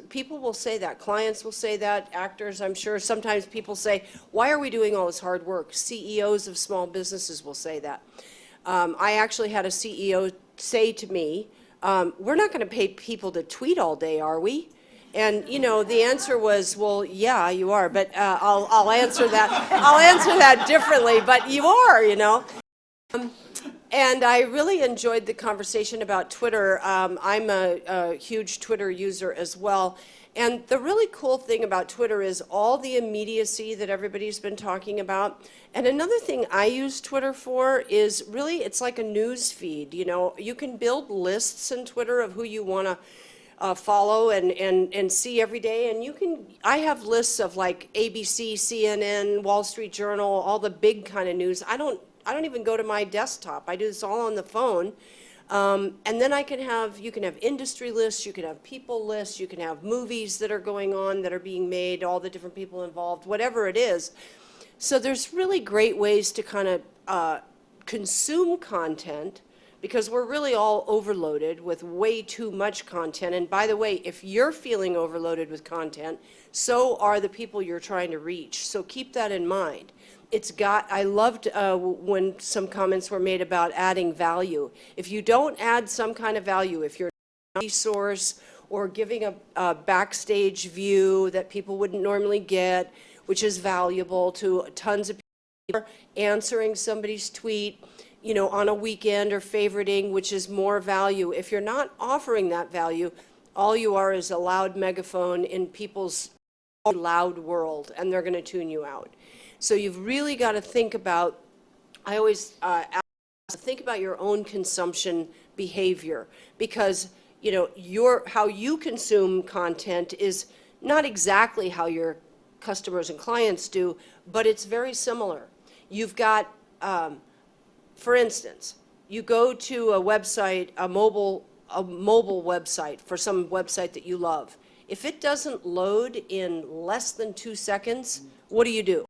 People will say that, clients will say that, actors, I'm sure. Sometimes people say, why are we doing all this hard work? CEOs of small businesses will say that. I actually had a CEO say to me, we're not going to pay people to tweet all day, are we? And, the answer was, well, yeah, you are, but I'll answer that differently, but you are, And I really enjoyed the conversation about Twitter. I'm a huge Twitter user as well. And the really cool thing about Twitter is all the immediacy that everybody's been talking about. And another thing I use Twitter for is really, it's like a news feed. You can build lists in Twitter of who you want to follow and see every day. And I have lists of like ABC, CNN, Wall Street Journal, all the big kind of news. I don't even go to my desktop. I do this all on the phone. And then you can have industry lists, you can have people lists, you can have movies that are going on, that are being made, all the different people involved, whatever it is. So there's really great ways to kind of consume content, because we're really all overloaded with way too much content. And by the way, if you're feeling overloaded with content, so are the people you're trying to reach. So keep that in mind. I loved when some comments were made about adding value. If you don't add some kind of value, if you're a resource or giving a backstage view that people wouldn't normally get, which is valuable to tons of people, answering somebody's tweet, on a weekend, or favoriting, which is more value. If you're not offering that value, all you are is a loud megaphone in people's loud world, and they're going to tune you out. So you've really got to think about, I always think about your own consumption behavior, because how you consume content is not exactly how your customers and clients do, but it's very similar. You've got, for instance, you go to a website, a mobile website for some website that you love. If it doesn't load in less than 2 seconds, what do?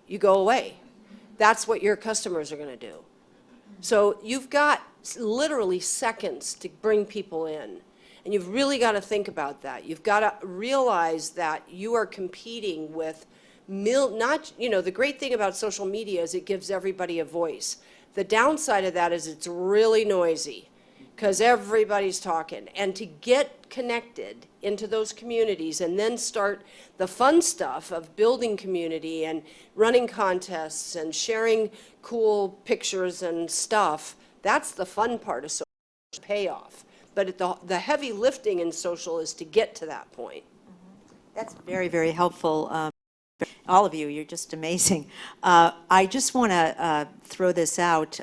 You go away. That's what your customers are going to do. So you've got literally seconds to bring people in. And you've really got to think about that. You've got to realize that you are competing with the great thing about social media is it gives everybody a voice. The downside of that is it's really noisy, because everybody's talking. And to get connected into those communities and then start the fun stuff of building community and running contests and sharing cool pictures and stuff, that's the fun part of social payoff. But the heavy lifting in social is to get to that point. That's very, very helpful. All of you, you're just amazing. I just want to throw this out.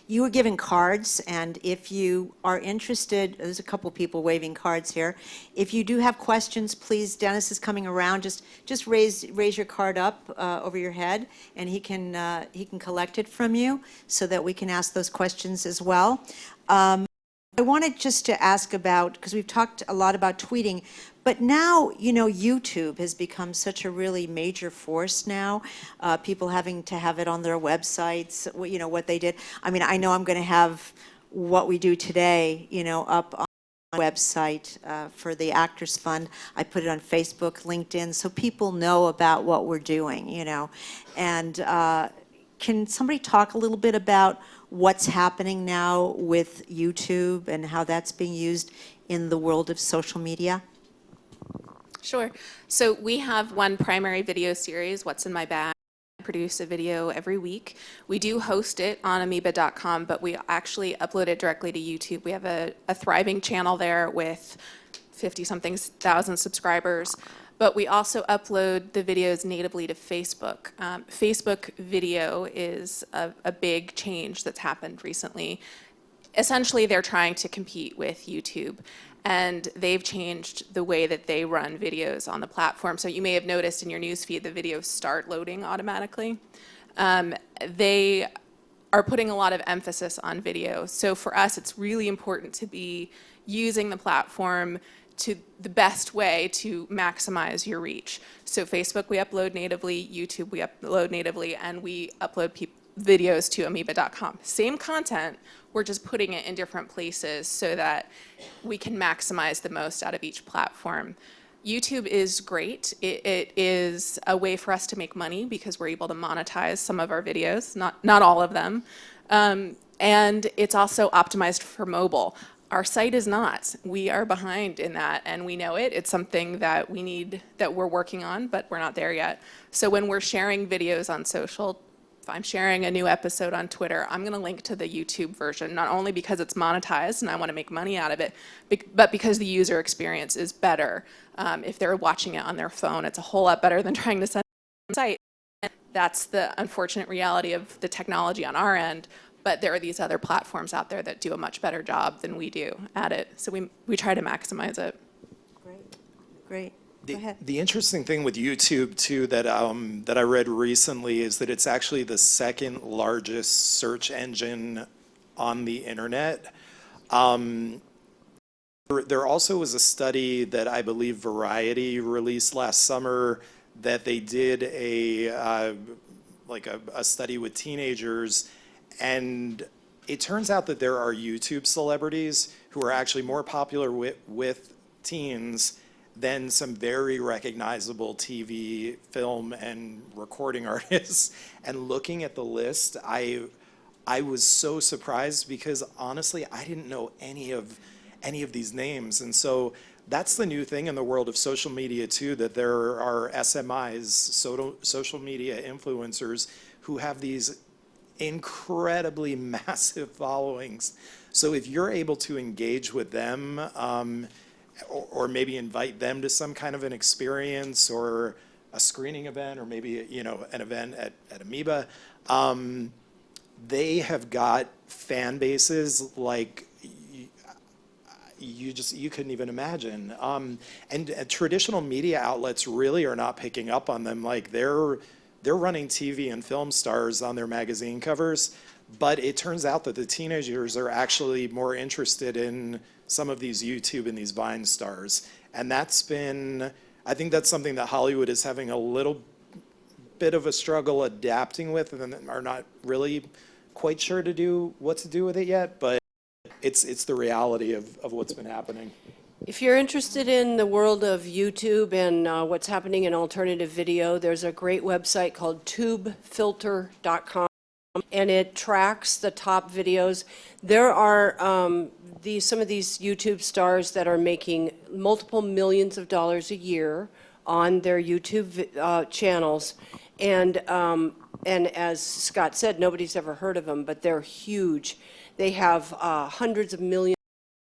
You were given cards, and if you are interested, there's a couple people waving cards here. If you do have questions, please, Dennis is coming around. Just raise your card up over your head, and he can collect it from you so that we can ask those questions as well. I wanted just to ask about, because we've talked a lot about tweeting, but now, YouTube has become such a really major force now. People having to have it on their websites, what they did. I mean, I know I'm going to have what we do today, up on my website for the Actors Fund. I put it on Facebook, LinkedIn, so people know about what we're doing, And can somebody talk a little bit about what's happening now with YouTube and how that's being used in the world of social media? Sure. So we have one primary video series, What's in My Bag. I produce a video every week. We do host it on amoeba.com, but we actually upload it directly to YouTube. We have a thriving channel there with 50-something thousand subscribers. But we also upload the videos natively to Facebook. Facebook video is a big change that's happened recently. Essentially, they're trying to compete with YouTube, and they've changed the way that they run videos on the platform. So you may have noticed in your newsfeed the videos start loading automatically. They are putting a lot of emphasis on video. So for us, it's really important to be using the platform to the best way to maximize your reach. So Facebook, we upload natively, YouTube, we upload natively, and we upload videos to amoeba.com. Same content, we're just putting it in different places so that we can maximize the most out of each platform. YouTube is great. It is a way for us to make money because we're able to monetize some of our videos, not all of them. And it's also optimized for mobile. Our site is not. We are behind in that, and we know it. It's something that we're working on, but we're not there yet. So when we're sharing videos on social, if I'm sharing a new episode on Twitter, I'm going to link to the YouTube version, not only because it's monetized and I want to make money out of it, but because the user experience is better. If they're watching it on their phone, it's a whole lot better than trying to send it to a site. That's the unfortunate reality of the technology on our end. But there are these other platforms out there that do a much better job than we do at it. So we try to maximize it. Great. Go ahead. The interesting thing with YouTube too that I read recently is that it's actually the second largest search engine on the internet. There also was a study that I believe Variety released last summer that they did a study with teenagers. And it turns out that there are YouTube celebrities who are actually more popular with teens than some very recognizable TV, film, and recording artists. And looking at the list, I was so surprised because honestly, I didn't know any of these names. And so that's the new thing in the world of social media too, that there are SMIs, social media influencers, who have these incredibly massive followings. So if you're able to engage with them, or maybe invite them to some kind of an experience or a screening event, or maybe an event at Amoeba, they have got fan bases like you couldn't even imagine. And traditional media outlets really are not picking up on them. Like they're running TV and film stars on their magazine covers, but it turns out that the teenagers are actually more interested in some of these YouTube and these Vine stars. And I think that's something that Hollywood is having a little bit of a struggle adapting with, and are not really quite sure what to do with it yet, but it's the reality of what's been happening. If you're interested in the world of YouTube and what's happening in alternative video, there's a great website called tubefilter.com, and it tracks the top videos. There are some of these YouTube stars that are making multiple millions of dollars a year on their YouTube channels, and as Scott said, nobody's ever heard of them, but they're huge. They have hundreds of millions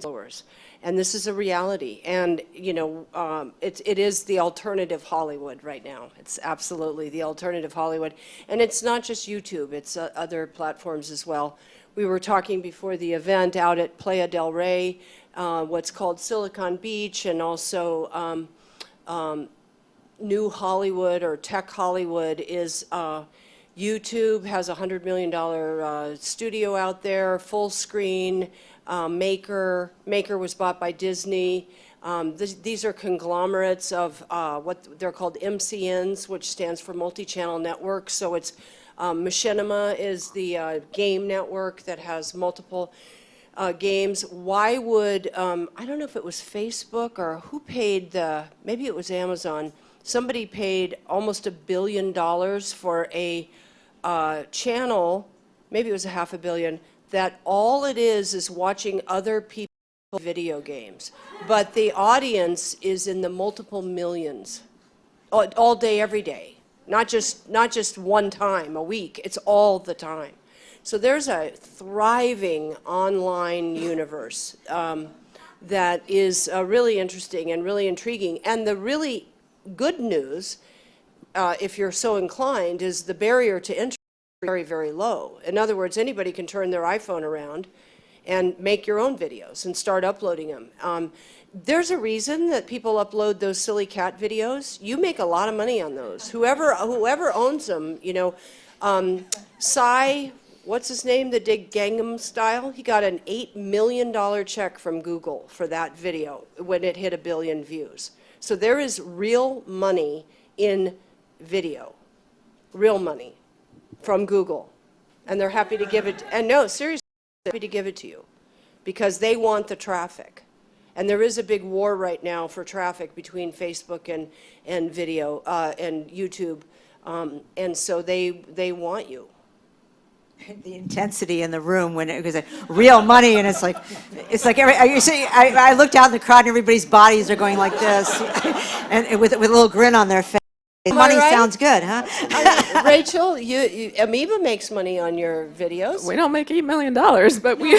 followers. And this is a reality. And, you know, it is the alternative Hollywood right now. It's absolutely the alternative Hollywood. And it's not just YouTube, it's other platforms as well. We were talking before the event out at Playa del Rey, what's called Silicon Beach, and also New Hollywood or Tech Hollywood is YouTube has a $100 million studio out there, full screen. Maker was bought by Disney. These are conglomerates of what they're called MCNs, which stands for multi-channel networks. So it's Machinima is the game network that has multiple games. Why would, I don't know if it was Facebook or who paid maybe it was Amazon. Somebody paid almost $1 billion for a channel, maybe it was $500 million, that all it is watching other people video games. But the audience is in the multiple millions, all day, every day. Not just one time a week, it's all the time. So there's a thriving online universe that is really interesting and really intriguing. And the really good news, if you're so inclined, is the barrier to entry is very, very low. In other words, anybody can turn their iPhone around and make your own videos and start uploading them. There's a reason that people upload those silly cat videos. You make a lot of money on those. Whoever owns them, you know, what's his name that did Gangnam Style? He got an $8 million check from Google for that video when it hit 1 billion views. So there is real money in video, real money from Google. And they're happy to give it, and no, seriously, they're happy to give it to you because they want the traffic. And there is a big war right now for traffic between Facebook and video and YouTube. And so they want you. The intensity in the room when it was real money, and it's like you see, I looked out in the crowd and everybody's bodies are going like this, and with a little grin on their face. Money right? sounds good, huh? Rachel, you Amoeba makes money on your videos. We don't make $8 million, but we,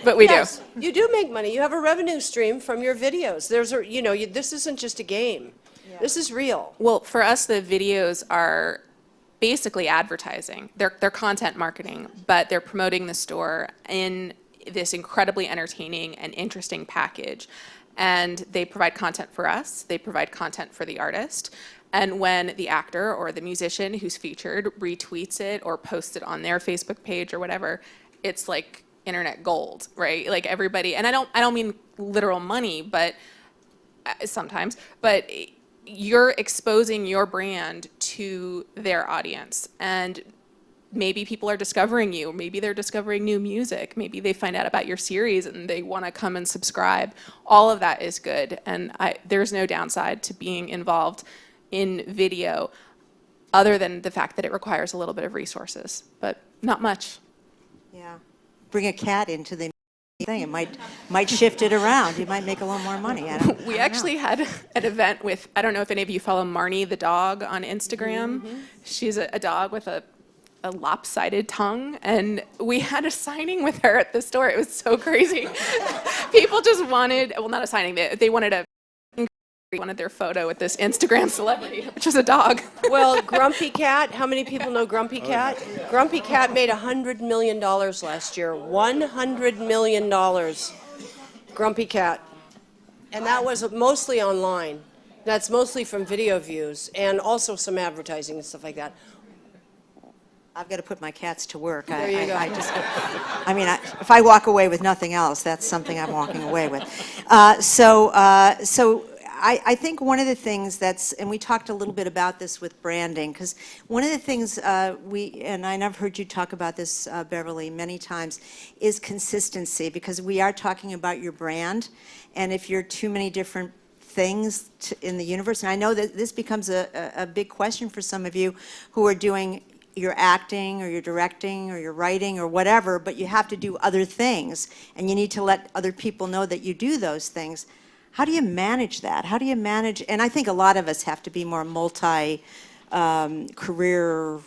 but we do. You do make money. You have a revenue stream from your videos. This isn't just a game. Yeah. This is real. Well, for us, the videos are basically advertising. They're content marketing, but they're promoting the store in this incredibly entertaining and interesting package. And they provide content for us, they provide content for the artist. And when the actor or the musician who's featured retweets it or posts it on their Facebook page or whatever, it's like internet gold, right? Like everybody, and I don't mean literal money, but sometimes, but you're exposing your brand to their audience. And maybe people are discovering you, maybe they're discovering new music, maybe they find out about your series and they want to come and subscribe. All of that is good, and there's no downside to being involved in video other than the fact that it requires a little bit of resources, but not much. Yeah, bring a cat into the thing, it might shift it around. You might make a little more money. We actually had an event with, I don't know if any of you follow Marnie the dog on Instagram. Mm-hmm. She's a dog with a lopsided tongue, and we had a signing with her at the store. It was so crazy. People just wanted, well, not a signing, they wanted their photo with this Instagram celebrity, which was a dog. Well, Grumpy Cat, how many people know Grumpy Cat? Grumpy Cat made $100 million last year. $100 million. Grumpy Cat. And that was mostly online. That's mostly from video views and also some advertising and stuff like that. I've got to put my cats to work. There you go. If I walk away with nothing else, that's something I'm walking away with. So I think one of the things and we talked a little bit about this with branding, because one of the things and I've heard you talk about this, Beverly, many times, is consistency, because we are talking about your brand, and if you're too many different things in the universe, and I know that this becomes a big question for some of you who are doing your acting or your directing or your writing or whatever, but you have to do other things, and you need to let other people know that you do those things. How do you manage that? How do you manage, and I think a lot of us have to be more career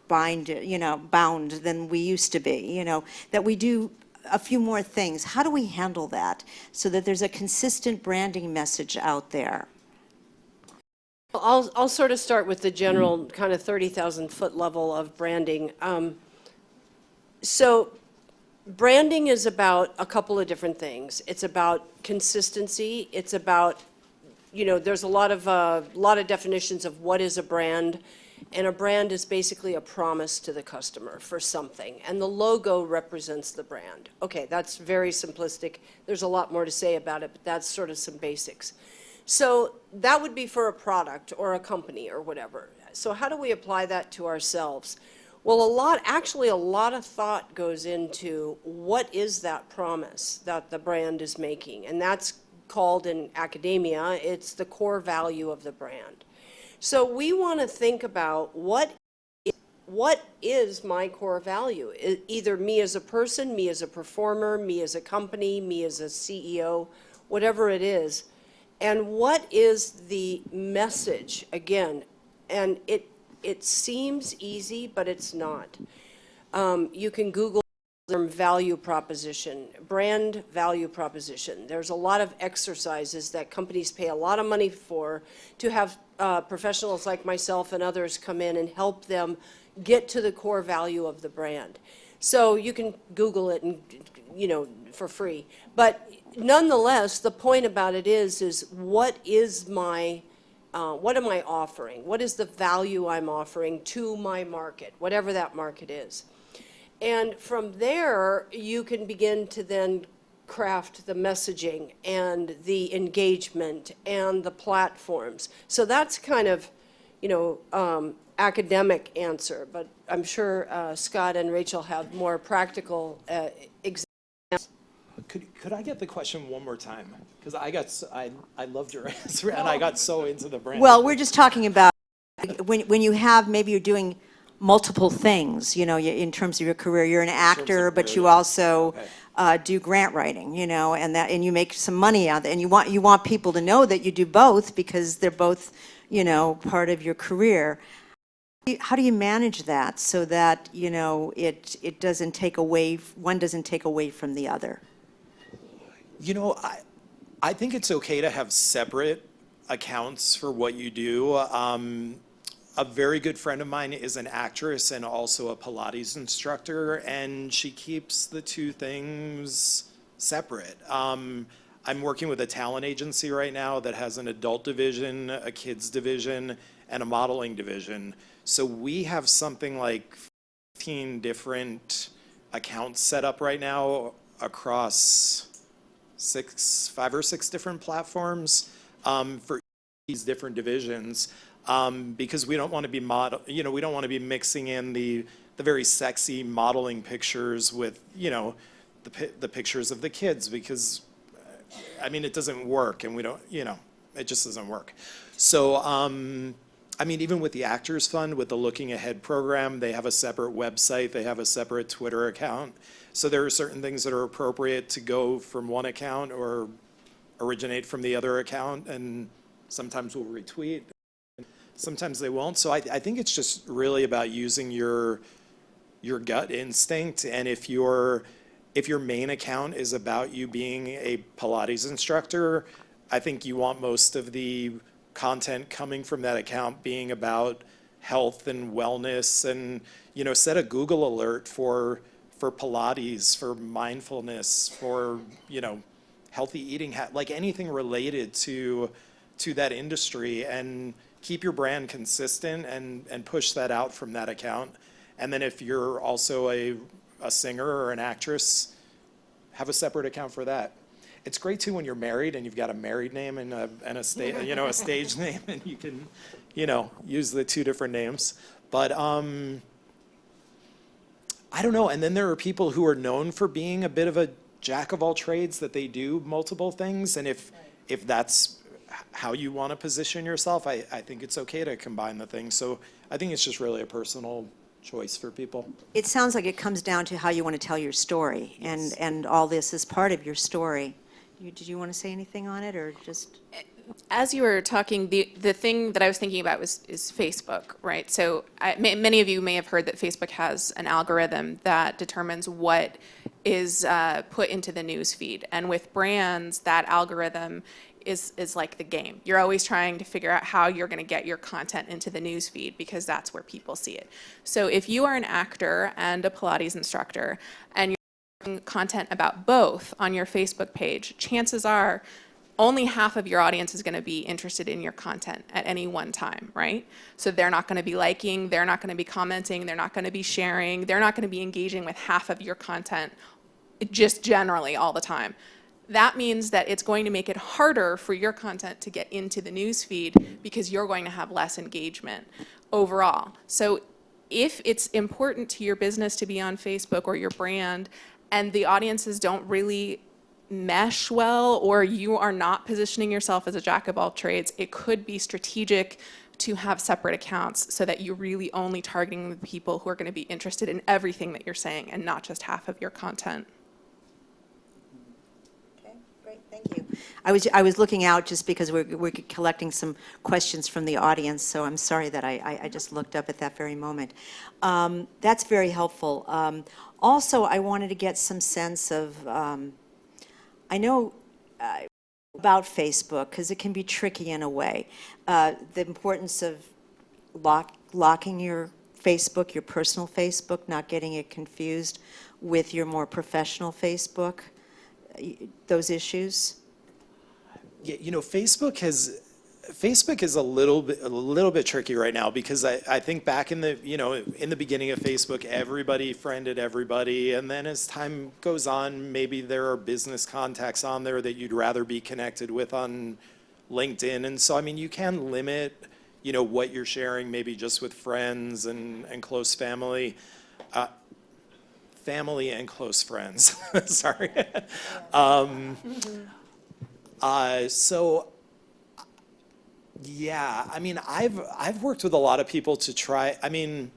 bound than we used to be, that we do a few more things. How do we handle that so that there's a consistent branding message out there? I'll sort of start with the general kind of 30,000 foot level of branding. So branding is about a couple of different things. It's about consistency. It's about, there's a lot of definitions of what is a brand. And a brand is basically a promise to the customer for something. And the logo represents the brand. Okay, that's very simplistic. There's a lot more to say about it, but that's sort of some basics. So that would be for a product or a company or whatever. So how do we apply that to ourselves? Well, a lot of thought goes into what is that promise that the brand is making. And that's called in academia, it's the core value of the brand. So we want to think about what is my core value? Either me as a person, me as a performer, me as a company, me as a CEO, whatever it is. And what is the message, again? And it seems easy, but it's not. You can Google the term value proposition, brand value proposition. There's a lot of exercises that companies pay a lot of money for to have professionals like myself and others come in and help them get to the core value of the brand. So you can Google it and, for free. But nonetheless, the point about it is what am I offering? What is the value I'm offering to my market, whatever that market is? And from there, you can begin to then craft the messaging and the engagement and the platforms. So that's kind of, academic answer, but I'm sure Scott and Rachel have more practical examples. Could I get the question one more time? Because I loved your answer and I got so into the brand. Well, we're just talking about when you have, maybe you're doing multiple things, in terms of your career. You're an actor, but you also do grant writing, and you make some money out of it. And you want people to know that you do both because they're both, part of your career. How do you manage that so that, it doesn't take away, one doesn't take away from the other? I think it's okay to have separate accounts for what you do. A very good friend of mine is an actress and also a Pilates instructor, and she keeps the two things separate. I'm working with a talent agency right now that has an adult division, a kids division, and a modeling division. So we have something like 15 different accounts set up right now across 5 or 6 different platforms for these different divisions. Because we don't want to be we don't want to be mixing in the very sexy modeling pictures with, the pictures of the kids, because it doesn't work, and we don't, it just doesn't work. So, even with the Actors Fund, with the Looking Ahead program, they have a separate website, they have a separate Twitter account. So there are certain things that are appropriate to go from one account or originate from the other account, and sometimes we'll retweet. Sometimes they won't. So I think it's just really about using your gut instinct. And if your main account is about you being a Pilates instructor, I think you want most of the content coming from that account being about health and wellness, and set a Google alert for Pilates, for mindfulness, for healthy eating, like anything related to that industry, and keep your brand consistent and push that out from that account. And then if you're also a singer or an actress, have a separate account for that. It's great too when you're married and you've got a married name and a stage name, and you can, use the 2 different names. But I don't know. And then there are people who are known for being a bit of a jack of all trades, that they do multiple things. And if that's how you want to position yourself, I think it's okay to combine the things. So I think it's just really a personal choice for people. It sounds like it comes down to how you want to tell your story, and all this is part of your story. Did you want to say anything on it, or just? As you were talking, the thing that I was thinking about is Facebook, right? So many of you may have heard that Facebook has an algorithm that determines what is put into the news feed. And with brands, that algorithm is like the game. You're always trying to figure out how you're going to get your content into the news feed because that's where people see it. So if you are an actor and a Pilates instructor and you're doing content about both on your Facebook page, chances are only half of your audience is going to be interested in your content at any one time, right? So they're not going to be liking, they're not going to be commenting, they're not going to be sharing, they're not going to be engaging with half of your content just generally all the time. That means that it's going to make it harder for your content to get into the news feed because you're going to have less engagement overall. So if it's important to your business to be on Facebook or your brand and the audiences don't really mesh well, or you are not positioning yourself as a jack of all trades, it could be strategic to have separate accounts so that you're really only targeting the people who are going to be interested in everything that you're saying and not just half of your content. Thank you. I was looking out just because we're collecting some questions from the audience, so I'm sorry that I just looked up at that very moment. That's very helpful. Also, I wanted to get some sense of, I know about Facebook, because it can be tricky in a way, the importance of locking your Facebook, your personal Facebook, not getting it confused with your more professional Facebook. Those issues? Yeah, you know, Facebook is a little bit tricky right now because I think back in the beginning of Facebook, everybody friended everybody, and then as time goes on, maybe there are business contacts on there that you'd rather be connected with on LinkedIn, and so I mean you can limit what you're sharing maybe just with friends and close family. Family and close friends. Sorry. So yeah, I mean, I've worked with a lot of people to try. I mean,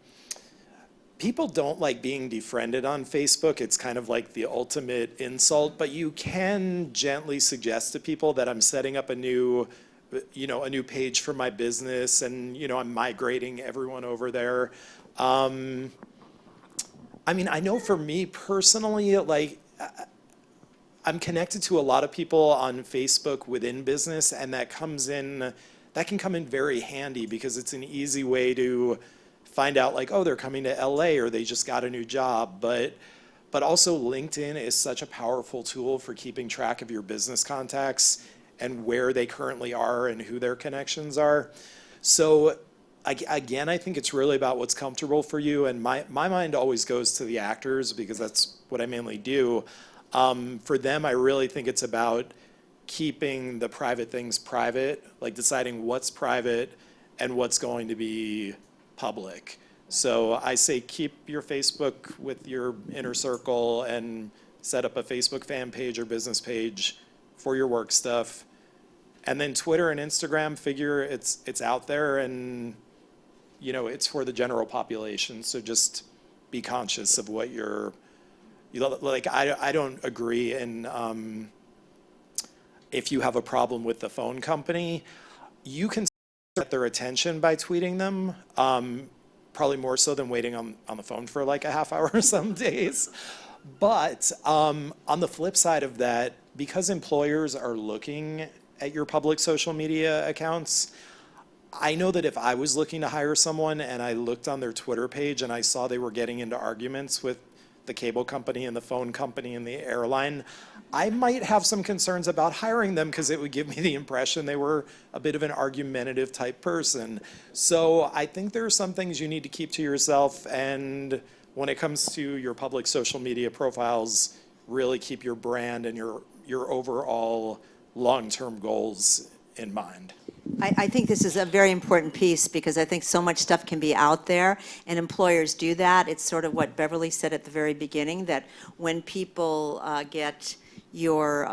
people don't like being defriended on Facebook. It's kind of like the ultimate insult. But you can gently suggest to people that I'm setting up a new page for my business, and I'm migrating everyone over there. I mean, I know for me personally, like, I'm connected to a lot of people on Facebook within business, and that can come in very handy because it's an easy way to find out, like, oh, they're coming to LA or they just got a new job. But also LinkedIn is such a powerful tool for keeping track of your business contacts and where they currently are and who their connections are. So again, I think it's really about what's comfortable for you, and my mind always goes to the actors because that's what I mainly do. For them, I really think it's about keeping the private things private, like deciding what's private and what's going to be public. So I say keep your Facebook with your inner circle and set up a Facebook fan page or business page for your work stuff. And then Twitter and Instagram, figure it's out there, and it's for the general population. So just be conscious of what like. I don't agree in if you have a problem with the phone company, you can get their attention by tweeting them, probably more so than waiting on the phone for like a half hour some days. But on the flip side of that, because employers are looking at your public social media accounts, I know that if I was looking to hire someone and I looked on their Twitter page and I saw they were getting into arguments with the cable company and the phone company and the airline, I might have some concerns about hiring them because it would give me the impression they were a bit of an argumentative type person. So I think there are some things you need to keep to yourself, and when it comes to your public social media profiles, really keep your brand and your overall long-term goals in mind. I think this is a very important piece because I think so much stuff can be out there, and employers do that. It's sort of what Beverly said at the very beginning, that when people get your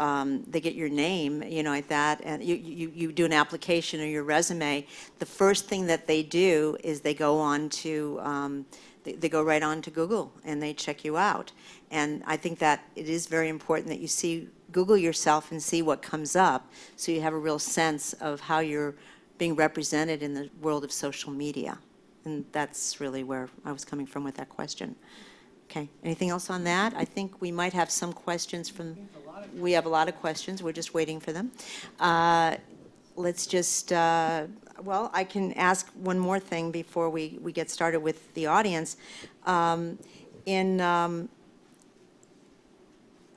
name, like that, and you do an application or your resume, the first thing that they do is they go on to they go right on to Google and they check you out. And I think that it is very important that you Google yourself and see what comes up, so you have a real sense of how you're being represented in the world of social media. And that's really where I was coming from with that question. Okay, anything else on that? I think we might have some questions from, we have a lot of questions, we're just waiting for them. Let's just, well, I can ask one more thing before we get started with the audience.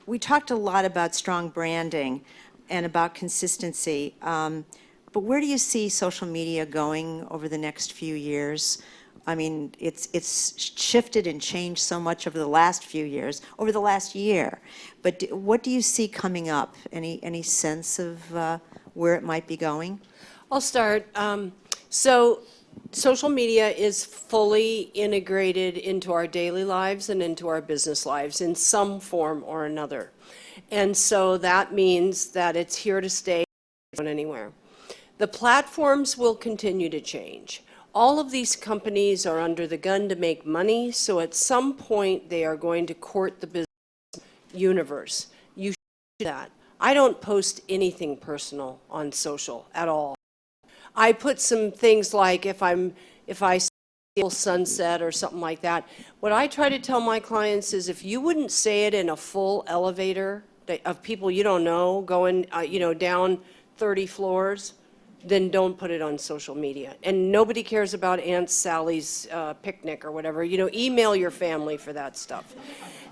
We talked a lot about strong branding and about consistency, but where do you see social media going over the next few years? I mean, it's shifted and changed so much over the last few years, over the last year. But what do you see coming up? Any sense of where it might be going? I'll start. So social media is fully integrated into our daily lives and into our business lives in some form or another. And so that means that it's here to stay, it's not going anywhere. The platforms will continue to change. All of these companies are under the gun to make money, so at some point they are going to court the business universe. You should do that. I don't post anything personal on social at all. I put some things like if I see a sunset or something like that. What I try to tell my clients is if you wouldn't say it in a full elevator of people you don't know going down 30 floors, then don't put it on social media. And nobody cares about Aunt Sally's picnic or whatever. Email your family for that stuff.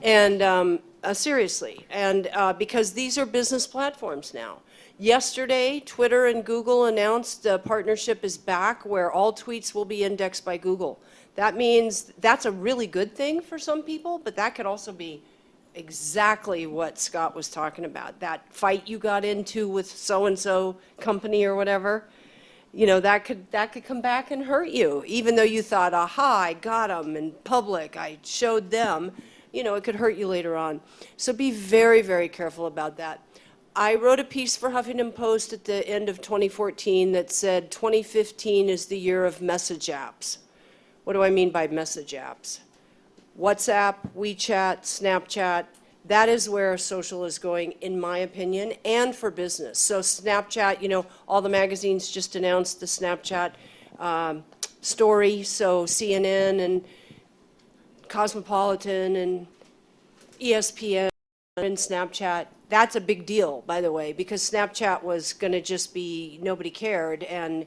And seriously, and because these are business platforms now. Yesterday, Twitter and Google announced the partnership is back where all tweets will be indexed by Google. That means that's a really good thing for some people, but that could also be exactly what Scott was talking about. That fight you got into with so-and-so company or whatever, that could come back and hurt you. Even though you thought, aha, I got them in public, I showed them, it could hurt you later on. So be very, very careful about that. I wrote a piece for Huffington Post at the end of 2014 that said 2015 is the year of message apps. What do I mean by message apps? WhatsApp, WeChat, Snapchat, that is where social is going, in my opinion, and for business. So Snapchat, all the magazines just announced the Snapchat story, so CNN and Cosmopolitan and ESPN and Snapchat. That's a big deal, by the way, because Snapchat was going to just be, nobody cared, and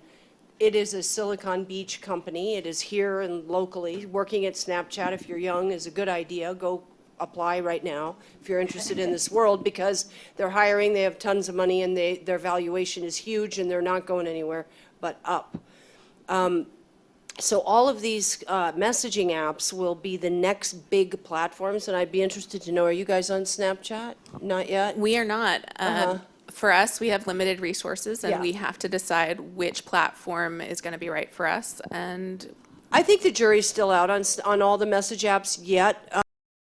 it is a Silicon Beach company. It is here and locally. Working at Snapchat, if you're young, is a good idea. Go apply right now if you're interested in this world, because they're hiring, they have tons of money, and their valuation is huge, and they're not going anywhere but up. So all of these messaging apps will be the next big platforms, and I'd be interested to know, are you guys on Snapchat? Not yet? We are not. For us, we have limited resources, and Yeah. we have to decide which platform is going to be right for us. And I think the jury's still out on all the message apps yet,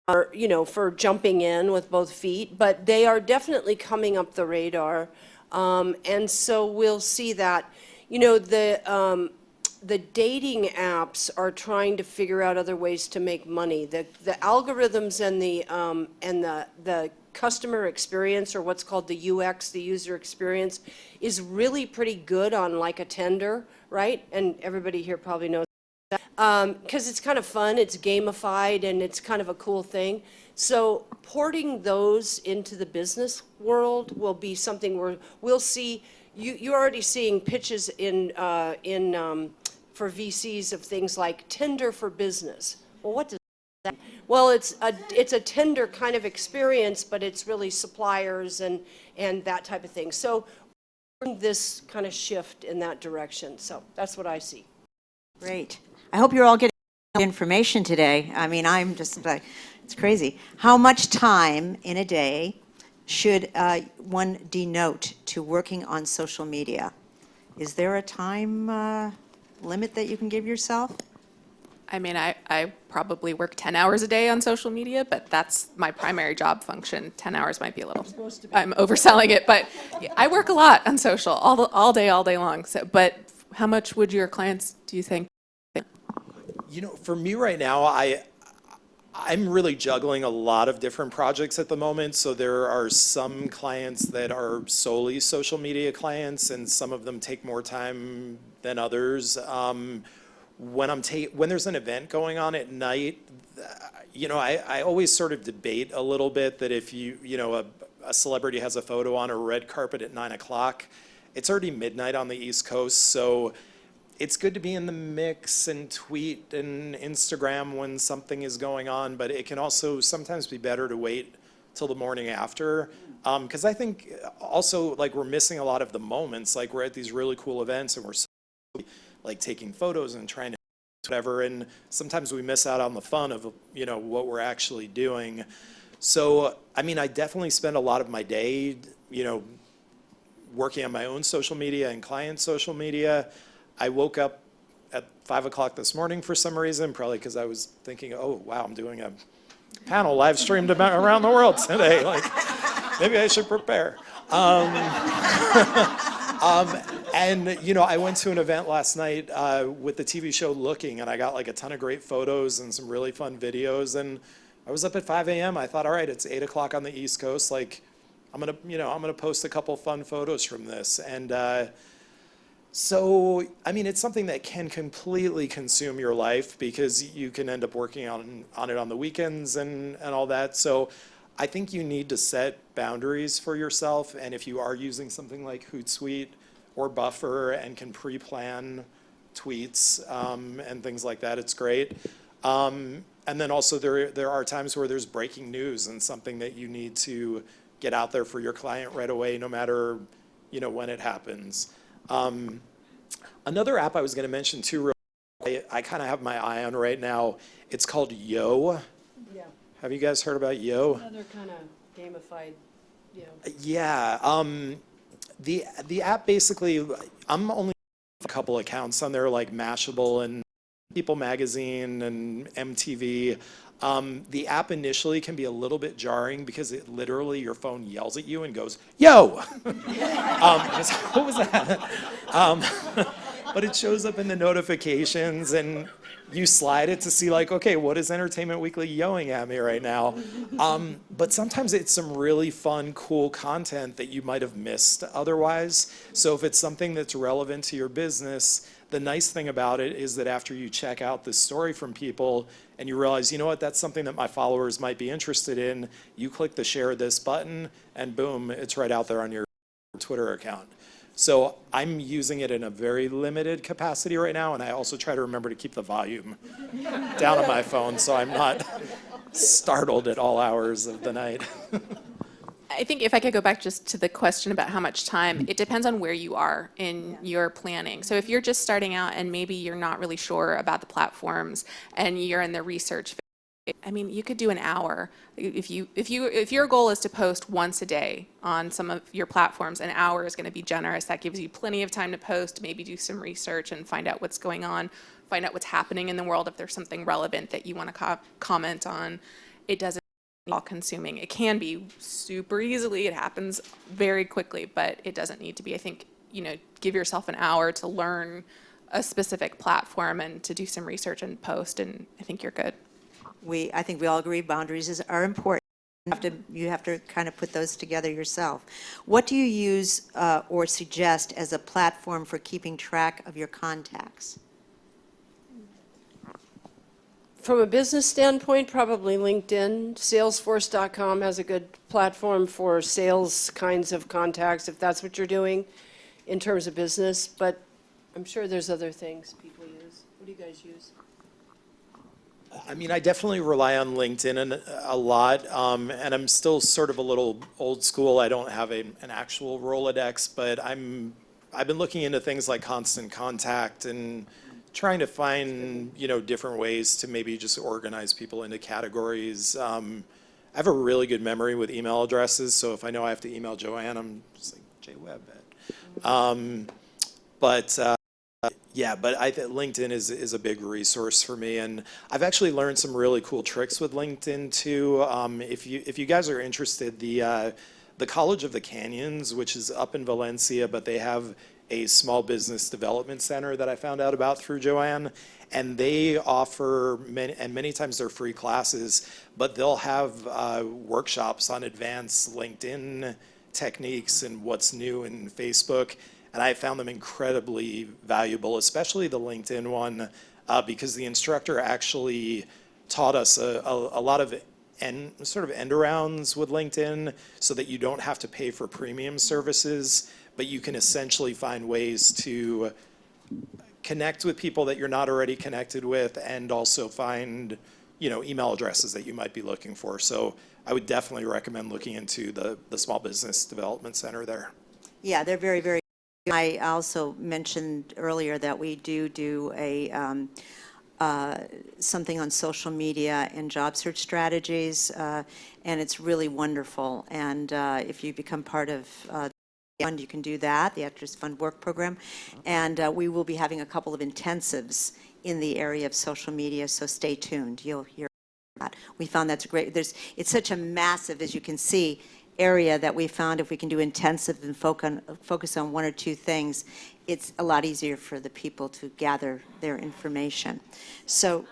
for jumping in with both feet, but they are definitely coming up the radar. And so we'll see that. The dating apps are trying to figure out other ways to make money. The algorithms and the customer experience, or what's called the UX, the user experience, is really pretty good on like a Tinder, right? And everybody here probably knows that. Because it's kind of fun, it's gamified, and it's kind of a cool thing. So porting those into the business world will be something where we'll see. You're already seeing pitches for VCs of things like Tinder for business. Well, what does that mean? Well, it's a Tinder kind of experience, but it's really suppliers and that type of thing. So this kind of shift in that direction. So that's what I see. Great. I hope you're all getting information today. I mean, I'm just like, it's crazy. How much time in a day should one denote to working on social media? Is there a time limit that you can give yourself? I mean, I probably work 10 hours a day on social media, but that's my primary job function. 10 hours might be a little, I'm overselling it, but I work a lot on social all day long. So, but how much would your clients, do you think? For me right now, I'm really juggling a lot of different projects at the moment. So there are some clients that are solely social media clients, and some of them take more time than others. when there's an event going on at night, I always sort of debate a little bit that if a celebrity has a photo on a red carpet at 9 o'clock, it's already midnight on the East Coast, so it's good to be in the mix and tweet and Instagram when something is going on, but it can also sometimes be better to wait till the morning after. Because I think also, like, we're missing a lot of the moments. Like, we're at these really cool events and we're like taking photos and trying to whatever, and sometimes we miss out on the fun of what we're actually doing. So I mean, I definitely spend a lot of my day working on my own social media and client social media. I woke up at 5 o'clock this morning for some reason, probably because I was thinking, oh wow, I'm doing a panel live streamed around the world today, like maybe I should prepare. And I went to an event last night with the TV show Looking, and I got like a ton of great photos and some really fun videos. And I was up at 5 a.m. I thought, all right, it's 8 o'clock on the East Coast. Like, I'm gonna post a couple fun photos from this. And so, I mean, it's something that can completely consume your life because you can end up working on it on the weekends and all that. So I think you need to set boundaries for yourself. And if you are using something like Hootsuite or Buffer and can pre-plan tweets and things like that, it's great. And then also there are times where there's breaking news and something that you need to get out there for your client right away, no matter when it happens. Another app I was going to mention too, I kind of have my eye on right now. It's called Yo. Yeah. Have you guys heard about Yo? Another kind of gamified, Yeah. The app basically, I'm only a couple accounts on there, like Mashable and People Magazine and MTV. The app initially can be a little bit jarring because it literally, your phone yells at you and goes, yo! What was that? But it shows up in the notifications and you slide it to see like, okay, what is Entertainment Weekly yelling at me right now? But sometimes it's some really fun, cool content that you might have missed otherwise. So if it's something that's relevant to your business, the nice thing about it is that after you check out this story from people and you realize, you know what, that's something that my followers might be interested in, you click the share this button and boom, it's right out there on your Twitter account. So I'm using it in a very limited capacity right now, and I also try to remember to keep the volume down on my phone so I'm not startled at all hours of the night. I think if I could go back just to the question about how much time, it depends on where you are in your planning. So if you're just starting out and maybe you're not really sure about the platforms and you're in the research phase, I mean, you could do an hour. If your goal is to post once a day on some of your platforms, an hour is going to be generous. That gives you plenty of time to post, maybe do some research and find out what's going on, find out what's happening in the world if there's something relevant that you want to comment on. It doesn't all consuming. It can be super easily. It happens very quickly, but it doesn't need to be. I think, give yourself an hour to learn a specific platform and to do some research and post, and I think you're good. I think we all agree boundaries are important. You have to kind of put those together yourself. What do you use or suggest as a platform for keeping track of your contacts? From a business standpoint, probably LinkedIn. Salesforce.com has a good platform for sales kinds of contacts, if that's what you're doing in terms of business. But I'm sure there's other things people use. What do you guys use? I mean, I definitely rely on LinkedIn a lot, and I'm still sort of a little old school. I don't have an actual Rolodex, but I've been looking into things like Constant Contact and trying to find, different ways to maybe just organize people into categories. I have a really good memory with email addresses, so if I know I have to email Joanne, I'm just like, JWeb. But I think LinkedIn is a big resource for me, and I've actually learned some really cool tricks with LinkedIn too. If you guys are interested, the College of the Canyons, which is up in Valencia, but they have a small business development center that I found out about through Joanne, and they offer many times they're free classes, but they'll have workshops on advanced LinkedIn techniques and what's new in Facebook. And I found them incredibly valuable, especially the LinkedIn one. because the instructor actually taught us a lot of sort of end arounds with LinkedIn so that you don't have to pay for premium services, but you can essentially find ways to connect with people that you're not already connected with and also find, email addresses that you might be looking for. So I would definitely recommend looking into the Small Business Development Center there. Yeah, they're very, very good. I also mentioned earlier that we do a something on social media and job search strategies, and it's really wonderful. And if you become part of the fund, you can do that, the Actors Fund Work Program. And we will be having a couple of intensives in the area of social media, so stay tuned. You'll hear that. We found that's great. It's such a massive, as you can see, area that we found if we can do intensive and focus on one or two things, it's a lot easier for the people to gather their information. So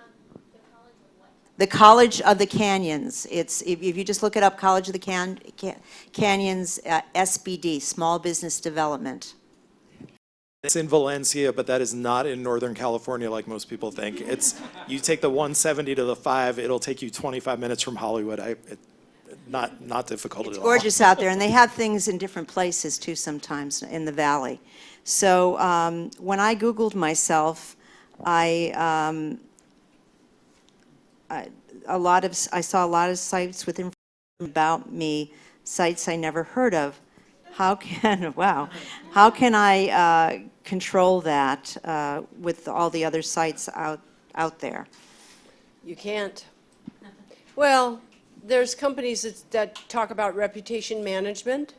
the College of the Canyons, if you just look it up, College of the Canyons, SBD, Small Business Development. It's in Valencia, but that is not in Northern California like most people think. You take the 170 to the 5, it'll take you 25 minutes from Hollywood. Not difficult at all. It's gorgeous out there, and they have things in different places too sometimes in the valley. So when I Googled myself, I saw a lot of sites with information about me, sites I never heard of. How can I control that with all the other sites out there? You can't. Well, there's companies that talk about reputation management.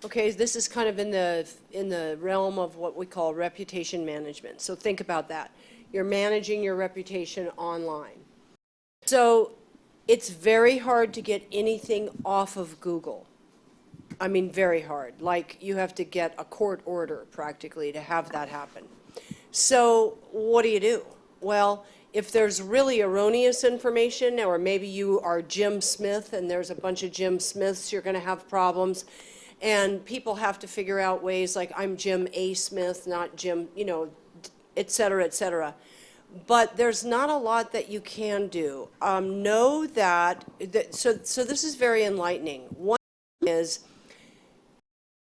Okay, this is kind of in the realm of what we call reputation management. So think about that. You're managing your reputation online. So it's very hard to get anything off of Google. I mean, very hard. Like, you have to get a court order practically to have that happen. So what do? Well, if there's really erroneous information, or maybe you are Jim Smith and there's a bunch of Jim Smiths, you're going to have problems. And people have to figure out ways like, I'm Jim A. Smith, not Jim, et cetera, et cetera. But there's not a lot that you can do. Know that so this is very enlightening. One is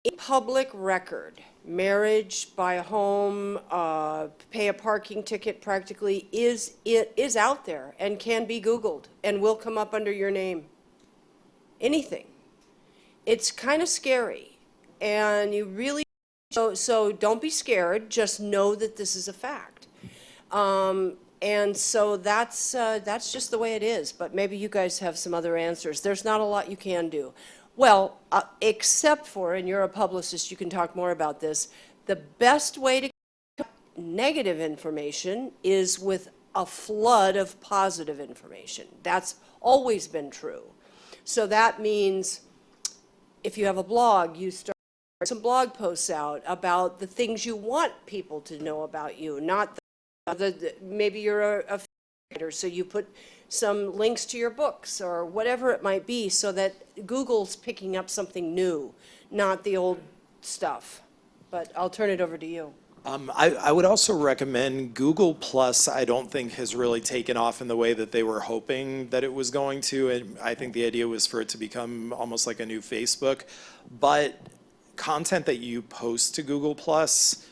a public record. Marriage, buy a home, pay a parking ticket practically is out there and can be Googled and will come up under your name. Anything. It's kind of scary, and you really, so don't be scared, just know that this is a fact. And so that's just the way it is, but maybe you guys have some other answers. There's not a lot you can do. Well, except for, and you're a publicist, you can talk more about this, the best way to get negative information is with a flood of positive information. That's always been true. So that means if you have a blog, you start some blog posts out about the things you want people to know about you, not maybe you're a writer, so you put some links to your books or whatever it might be so that Google's picking up something new, not the old stuff. But I'll turn it over to you. I would also recommend Google Plus. I don't think has really taken off in the way that they were hoping that it was going to. And I think the idea was for it to become almost like a new Facebook. But content that you post to Google Plus,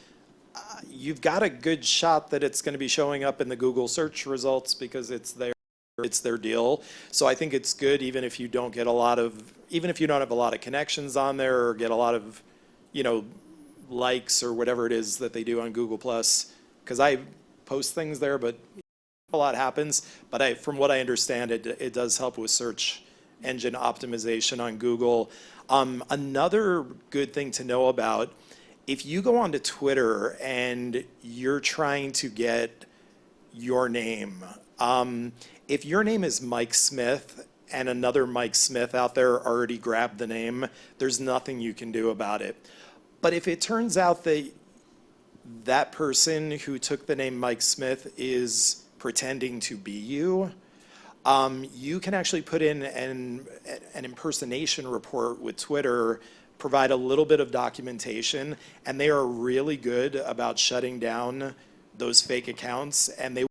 you've got a good shot that it's going to be showing up in the Google search results because it's their deal. So I think it's good even if you don't get even if you don't have a lot of connections on there or get a lot of, likes or whatever it is that they do on Google Plus, because I post things there, but a lot happens. But from what I understand, it does help with search engine optimization on Google. Another good thing to know about, if you go onto Twitter and you're trying to get your name, if your name is Mike Smith and another Mike Smith out there already grabbed the name, there's nothing you can do about it. But if it turns out that that person who took the name Mike Smith is pretending to be you, you can actually put in an impersonation report with Twitter, provide a little bit of documentation, and they are really good about shutting down those fake accounts, and they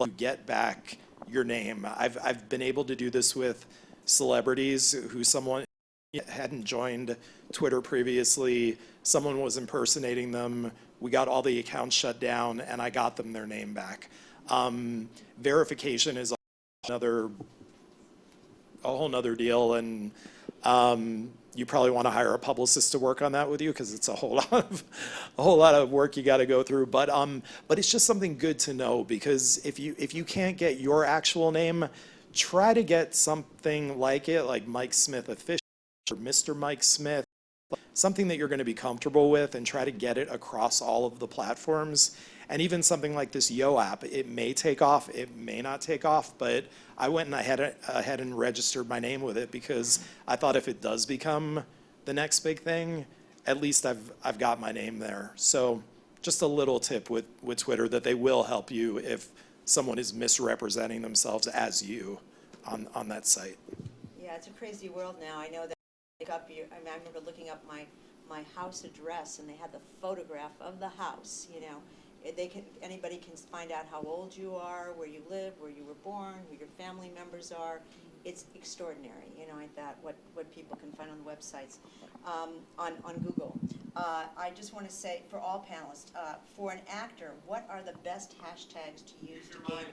get back your name. I've been able to do this with celebrities who someone hadn't joined Twitter previously, someone was impersonating them, we got all the accounts shut down, and I got them their name back. Verification is a whole nother deal, and you probably want to hire a publicist to work on that with you because it's a whole lot of work you got to go through. But it's just something good to know, because if you can't get your actual name, try to get something like it, like Mike Smith Official or Mr. Mike Smith, something that you're going to be comfortable with, and try to get it across all of the platforms. And even something like this Yo app, it may take off, it may not take off, but I went and I had ahead and registered my name with it because I thought if it does become the next big thing, at least I've got my name there. So just a little tip with Twitter, that they will help you if someone is misrepresenting themselves as you on that site. Yeah, it's a crazy world now. I know that I remember looking up my house address, and they had the photograph of the house, you know. Anybody can find out how old you are, where you live, where you were born, who your family members are. It's extraordinary, you know, like that, what people can find on the websites, on Google. I just want to say, for all panelists, for an actor, what are the best hashtags to use to gain...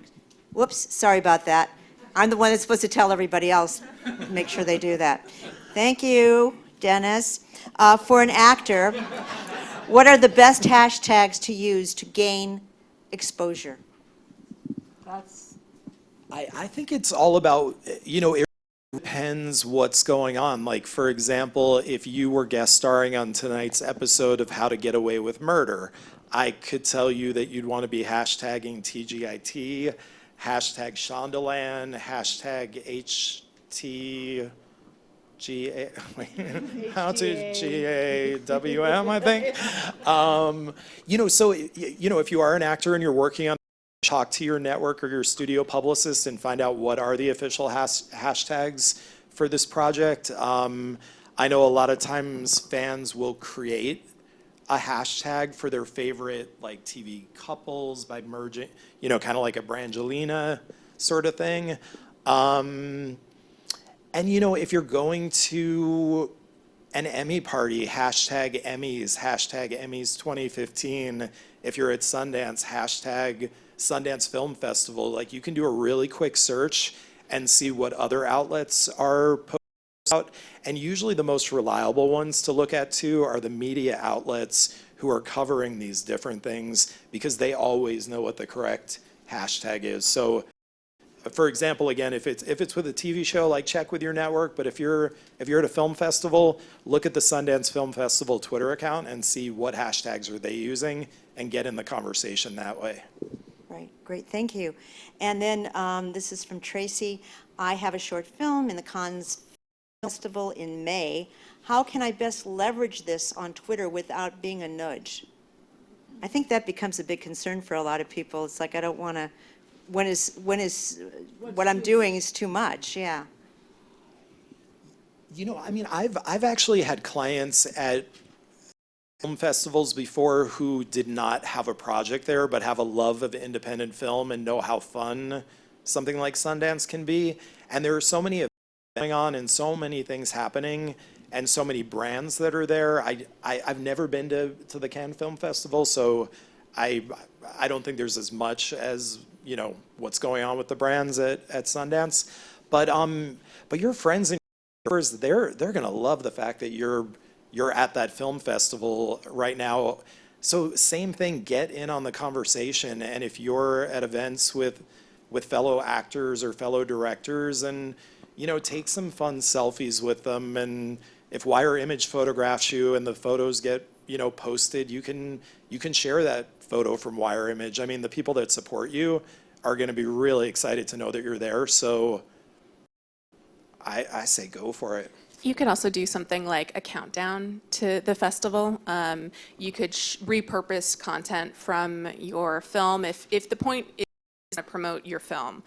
Whoops, sorry about that. I'm the one that's supposed to tell everybody else. Make sure they do that. Thank you, Dennis. For an actor, what are the best hashtags to use to gain exposure? I think it's all about, you know, it depends what's going on. Like, for example, if you were guest starring on tonight's episode of How to Get Away with Murder, I could tell you that you'd want to be hashtagging TGIT, hashtag Shondaland, hashtag GAWM, I think. You know, so, you know, if you are an actor and you're working on, talk to your network or your studio publicist and find out what are the official hashtags for this project. I know a lot of times fans will create a hashtag for their favorite, like, TV couples by merging, you know, kind of like a Brangelina sort of thing. And, you know, if you're going to an Emmy party, hashtag Emmys 2015. If you're at Sundance, hashtag Sundance Film Festival. Like, you can do a really quick search and see what other outlets are posting out. And usually the most reliable ones to look at too are the media outlets who are covering these different things, because they always know what the correct hashtag is. So, for example, again, if it's with a TV show, like, check with your network. But if you're at a film festival, look at the Sundance Film Festival Twitter account and see what hashtags are they using, and get in the conversation that way. Right, great, thank you. And then this is from Tracy. I have a short film in the Cannes Festival in May. How can I best leverage this on Twitter without being a nudge? I think that becomes a big concern for a lot of people. It's like, I don't want to, what I'm doing is too much, yeah. You know, I mean, I've actually had clients at film festivals before who did not have a project there, but have a love of independent film and know how fun something like Sundance can be. And there are so many events going on and so many things happening and so many brands that are there. I've never been to the Cannes Film Festival, so I don't think there's as much as, you know, what's going on with the brands at Sundance. But your friends and viewers, they're gonna love the fact that you're at that film festival right now. So same thing, get in on the conversation. And if you're at events with fellow actors or fellow directors, and, you know, take some fun selfies with them. And if Wire Image photographs you and the photos get, you know, posted, you can share that photo from Wire Image. I mean, the people that support you are going to be really excited to know that you're there. So I say go for it. You could also do something like a countdown to the festival. You could repurpose content from your film. If the point is to promote your film,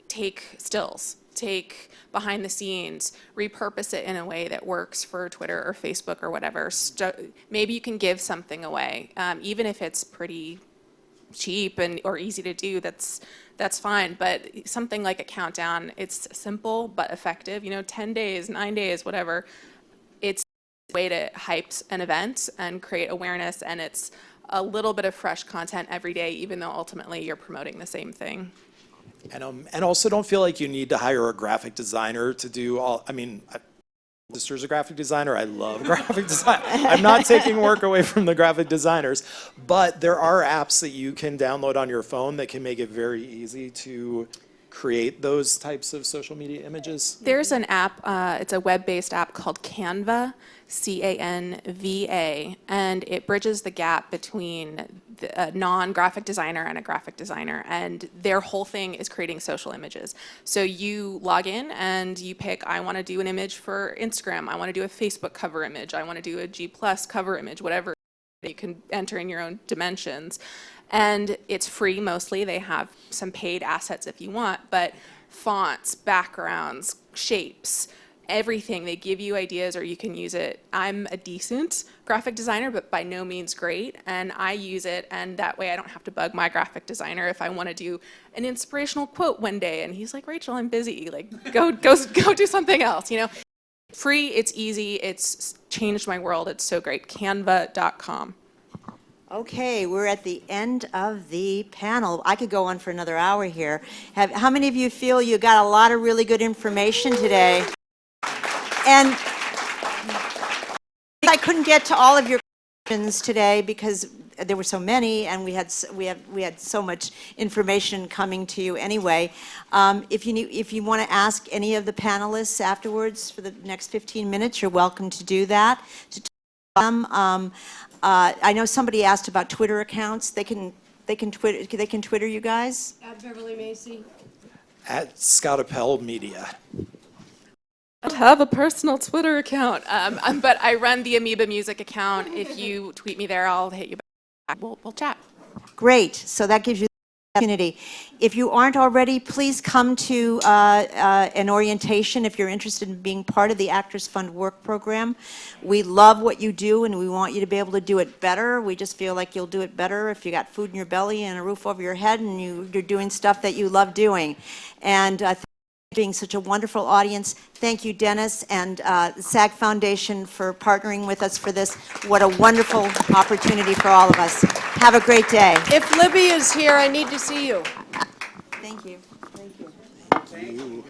take stills, take behind the scenes, repurpose it in a way that works for Twitter or Facebook or whatever. Maybe you can give something away, even if it's pretty cheap and or easy to do, that's fine. But something like a countdown, it's simple but effective. 10 days, 9 days, whatever. It's a way to hype an event and create awareness, and it's a little bit of fresh content every day, even though ultimately you're promoting the same thing. And also don't feel like you need to hire a graphic designer to do all, my sister's a graphic designer. I love graphic design. I'm not taking work away from the graphic designers, but there are apps that you can download on your phone that can make it very easy to create those types of social media images. There's an app, it's a web-based app called Canva, Canva, and it bridges the gap between a non-graphic designer and a graphic designer, and their whole thing is creating social images. So you log in and you pick, I want to do an image for Instagram, I want to do a Facebook cover image, I want to do a G+ cover image, whatever. You can enter in your own dimensions. And it's free mostly. They have some paid assets if you want, but fonts, backgrounds, shapes, everything. They give you ideas or you can use it. I'm a decent graphic designer, but by no means great. And I use it, and that way I don't have to bug my graphic designer if I want to do an inspirational quote one day. And he's like, Rachel, I'm busy. Like, go do something else, Free, it's easy, it's changed my world. It's so great. Canva.com. Okay, we're at the end of the panel. I could go on for another hour here. How many of you feel you got a lot of really good information today? And I couldn't get to all of your questions today because there were so many, and we had so much information coming to you anyway. If you want to ask any of the panelists afterwards for the next 15 minutes, you're welcome to do that. To talk to them. I know somebody asked about Twitter accounts. They can Twitter you guys. At Beverly Macy. At Scott Appel Media. I don't have a personal Twitter account, but I run the Amoeba Music account. If you tweet me there, I'll hit you back. We'll chat. Great. So that gives you the opportunity. If you aren't already, please come to an orientation if you're interested in being part of the Actors Fund Work Program. We love what you do, and we want you to be able to do it better. We just feel like you'll do it better if you got food in your belly and a roof over your head, and you're doing stuff that you love doing. And thank you for being such a wonderful audience. Thank you, Dennis, and the SAG Foundation for partnering with us for this. What a wonderful opportunity for all of us. Have a great day. If Libby is here, I need to see you. Thank you. Thank you.